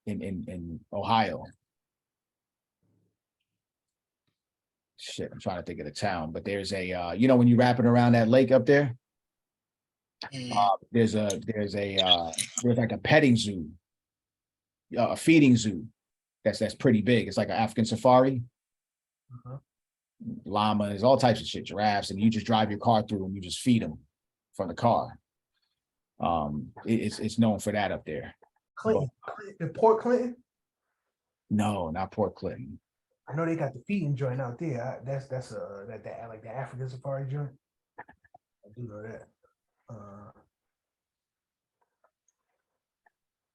in Ohio. Shit, I'm trying to think of the town, but there's a you know, when you wrapping around that lake up there, there's like a petting zoo, a feeding zoo that's pretty big. It's like an African safari. Llamas, all types of shit, giraffes, and you just drive your car through and you just feed them from the car. It's known for that up there. Clinton, in Port Clinton. No, not Port Clinton. I know they got the feeding joint out there. That's that like the African safari joint. I do know that.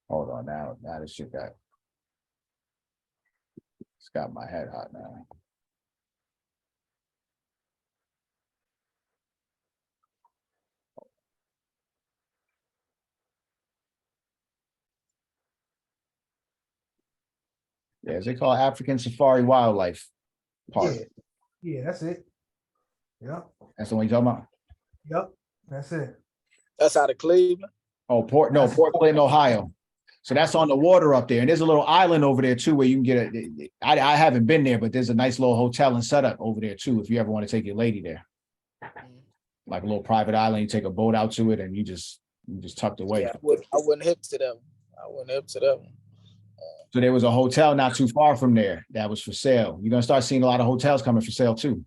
Hold on now this shit it's got my head hot now. Yeah, is it called African Safari Wildlife Park? Yeah, that's it. Yep. That's the one you're talking about? Yep, that's it. That's out of Cleveland. Oh, Port Clinton, Ohio. So that's on the water up there. And there's a little island over there too where you can get I haven't been there, but there's a nice little hotel and setup over there too if you ever want to take your lady there. Like a little private island, you take a boat out to it and you just tucked away. Yeah, I wouldn't hip to that one. So there was a hotel not too far from there that was for sale. You're gonna start seeing a lot of hotels coming for sale too.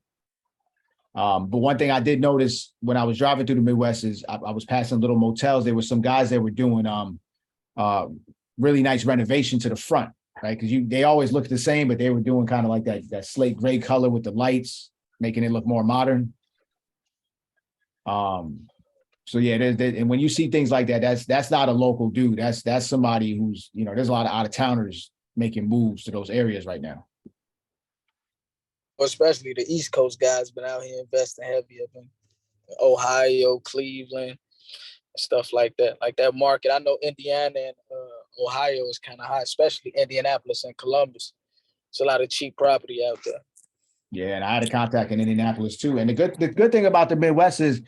But one thing I did notice when I was driving through the Midwest is I was passing little motels. There were some guys that were doing really nice renovation to the front, right? Because they always look the same, but they were doing kind of like that slate gray color with the lights, making it look more modern. So yeah, and when you see things like that, that's not a local dude. That's somebody who's, you know, there's a lot of out-of-towners making moves to those areas right now. Especially the East Coast guys been out here investing heavy up in Ohio, Cleveland, stuff like that. Like that market. I know Indiana and Ohio is kind of hot, especially Indianapolis and Columbus. It's a lot of cheap property out there. Yeah, and I had a contact in Indianapolis too. And the good thing about the Midwest is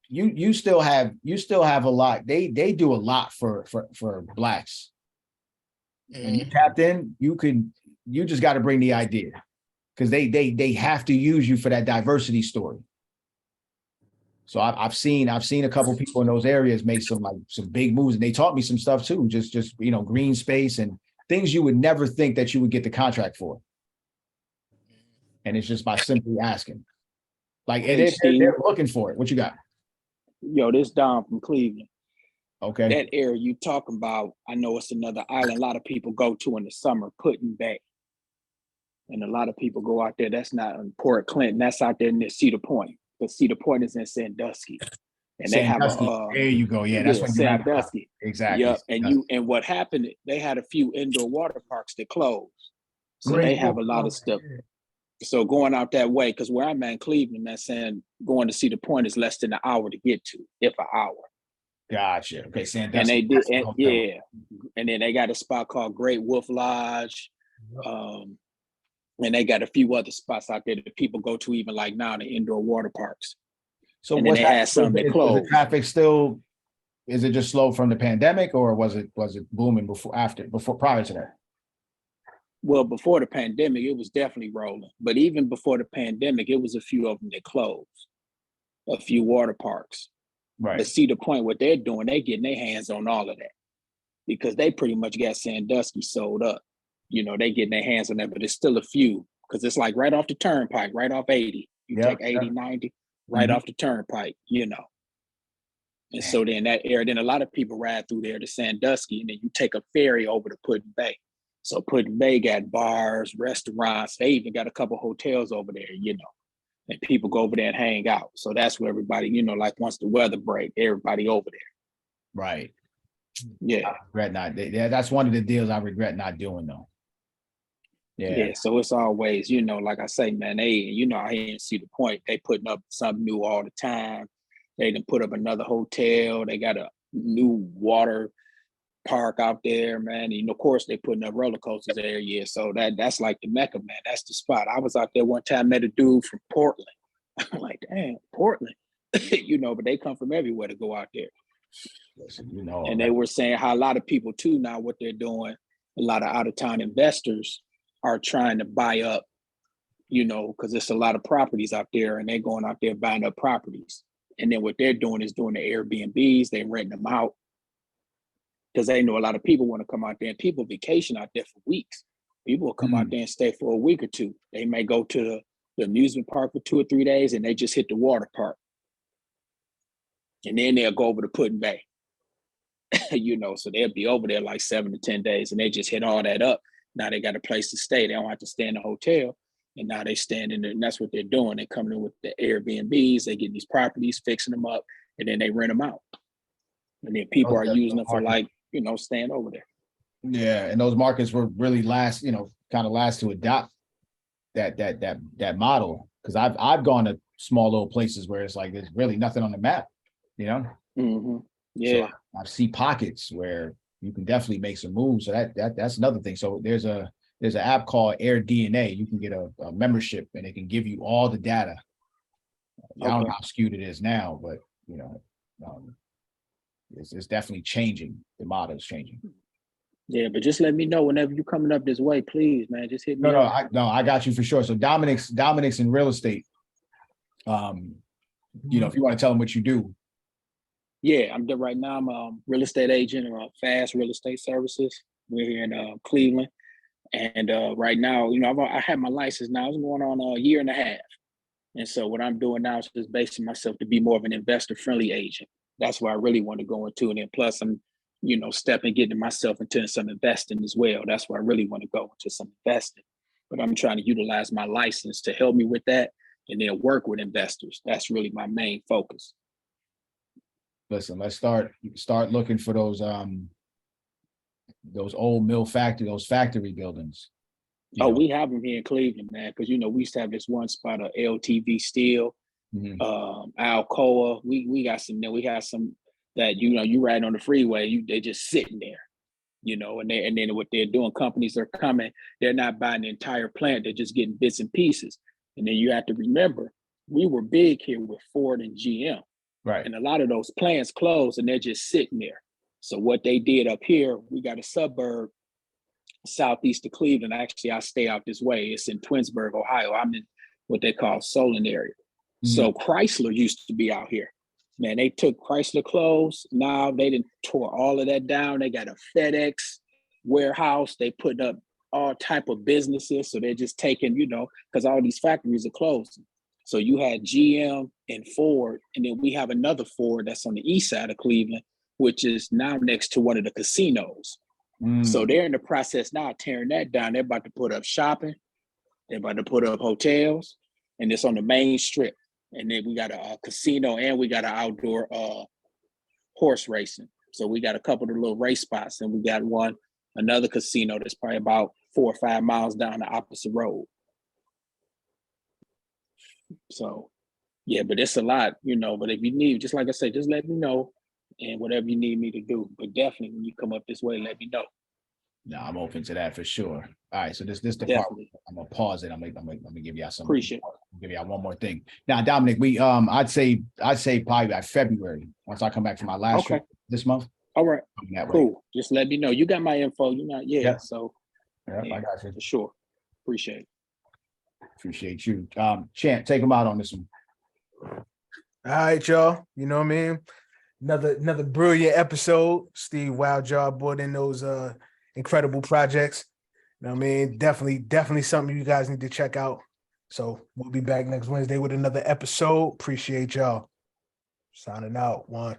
you still have a lot. They do a lot for Blacks. And you tapped in, you just got to bring the idea. Because they have to use you for that diversity story. So I've seen a couple people in those areas make some big moves, and they taught me some stuff too. Just you know, green space and things you would never think that you would get the contract for. And it's just by simply asking. Like they're looking for it. What you got? Yo, this Dom from Cleveland. Okay. That area you talking about, I know it's another island a lot of people go to in the summer, Putin Bay. And a lot of people go out there. That's not in Port Clinton. That's out there near Cedar Point. But Cedar Point is in Sandusky. And they have there you go. Yeah, that's what Sandusky. Exactly. Yep. And what happened, they had a few indoor water parks that closed. So Great. they have a lot of stuff. So going out that way, because where I'm at in Cleveland, man, saying going to Cedar Point is less than an hour to get to, if an hour. Gotcha. Okay, Sandusky. And they did, yeah. And then they got a spot called Great Wolf Lodge. And they got a few other spots out there that people go to even like now, the indoor water parks. So and then they had some that closed. Is the traffic still, is it just slow from the pandemic, or was it booming prior to that? Well, before the pandemic, it was definitely rolling. But even before the pandemic, it was a few of them that closed. A few water parks. Right. But Cedar Point, what they're doing, they getting their hands on all of that. Because they pretty much got Sandusky sold up. You know, they getting their hands on that, but it's still a few. Because it's like right off the turnpike, right off 80. You take 80, 90, right off the turnpike, you know. And so then that area, then a lot of people ride through there to Sandusky, and then you take a ferry over to Putin Bay. So Putin Bay got bars, restaurants. They even got a couple hotels over there, you know. And people go over there and hang out. So that's where everybody, you know, like once the weather break, everybody over there. Right. Yeah. I regret not. Yeah, that's one of the deals I regret not doing though. Yeah. Yeah, so it's always, like I say, man, I didn't see the point. They putting up something new all the time. They done put up another hotel. They got a new water park out there, man. And of course, they putting up roller coasters every year. So that's like the Mecca, man. That's the spot. I was out there one time, met a dude from Portland. I'm like, damn, Portland. But they come from everywhere to go out there. Listen, And they were saying how a lot of people too now what they're doing, a lot of out-of-town investors are trying to buy up, because there's a lot of properties out there and they're going out there buying up properties. And then what they're doing is doing the Airbnbs, they renting them out because they know a lot of people want to come out there and people vacation out there for weeks. People will come out there and stay for a week or two. They may go to the amusement park for 2 or 3 days and they just hit the water park. And then they'll go over to Putin Bay. So they'll be over there like 7 to 10 days and they just hit all that up. Now they got a place to stay. They don't have to stay in a hotel. And now they stand in there and that's what they're doing. They're coming in with the Airbnbs, they get these properties, fixing them up, and then they rent them out. And then people are using them for staying over there. Yeah, and those markets were really last to adopt that model. Because I've gone to small little places where it's like there's really nothing on the map, Mm-hmm. Yeah. So I see pockets where you can definitely make some moves. So that's another thing. So there's an app called Air DNA. You can get a membership and it can give you all the data. I don't know how skewed it is now, but it's definitely changing. The model is changing. Yeah, but just let me know whenever you're coming up this way, please, man. Just hit me up. I got you for sure. So Dominic's in real estate. If you want to tell him what you do. Yeah, right now. I'm a real estate agent or Fast Real Estate Services. We're here in Cleveland, and right now, I have my license now. It's going on a year and a half, and so what I'm doing now is just basing myself to be more of an investor-friendly agent. That's where I really want to go into, and then plus I'm, getting myself into some investing as well. That's where I really want to go into some investing, but I'm trying to utilize my license to help me with that, and then work with investors. That's really my main focus. Listen, let's start looking for those old mill factory, those factory buildings. We have them here in Cleveland, man, because we used to have this one spot of LTV Steel, Alcoa. We got some there. We have some that you ride on the freeway, they just sitting there, and then what they're doing, companies are coming, they're not buying the entire plant, they're just getting bits and pieces. And then you have to remember, we were big here with Ford and GM. Right. And a lot of those plants closed and they're just sitting there. So what they did up here, we got a suburb southeast of Cleveland. Actually, I stay out this way. It's in Twinsburg, Ohio. I'm in what they call Solon area. So Chrysler used to be out here. Man, they took Chrysler clothes. Now they didn't tore all of that down. They got a FedEx warehouse. They put up all type of businesses. So they're just taking, because all these factories are closing. So you had GM and Ford, and then we have another Ford that's on the east side of Cleveland, which is now next to one of the casinos. So they're in the process now of tearing that down. They're about to put up shopping. They're about to put up hotels, and it's on the main strip. And then we got a casino and we got an outdoor horse racing. So we got a couple of little race spots, and we got another casino that's probably about 4 or 5 miles down the opposite road. So, yeah, but it's a lot, but if you need, just like I said, just let me know and whatever you need me to do. But definitely when you come up this way, let me know. No, I'm open to that for sure. All right, so this the Definitely. part I'm gonna pause it. I'm gonna give y'all some. Appreciate it. I'll give y'all one more thing. Now, Dominic, we I'd say probably by February, once I come back from my last trip this month. All right. Cool. Way. Just let me know. You got my info. So yeah, I got you. For sure. Appreciate it. Appreciate you. Champ, take them out on this one. All right, y'all. You know what I mean? Another brilliant episode. Steve Wildjaw brought in those incredible projects. You know what I mean? Definitely something you guys need to check out. So we'll be back next Wednesday with another episode. Appreciate y'all. Signing out. One.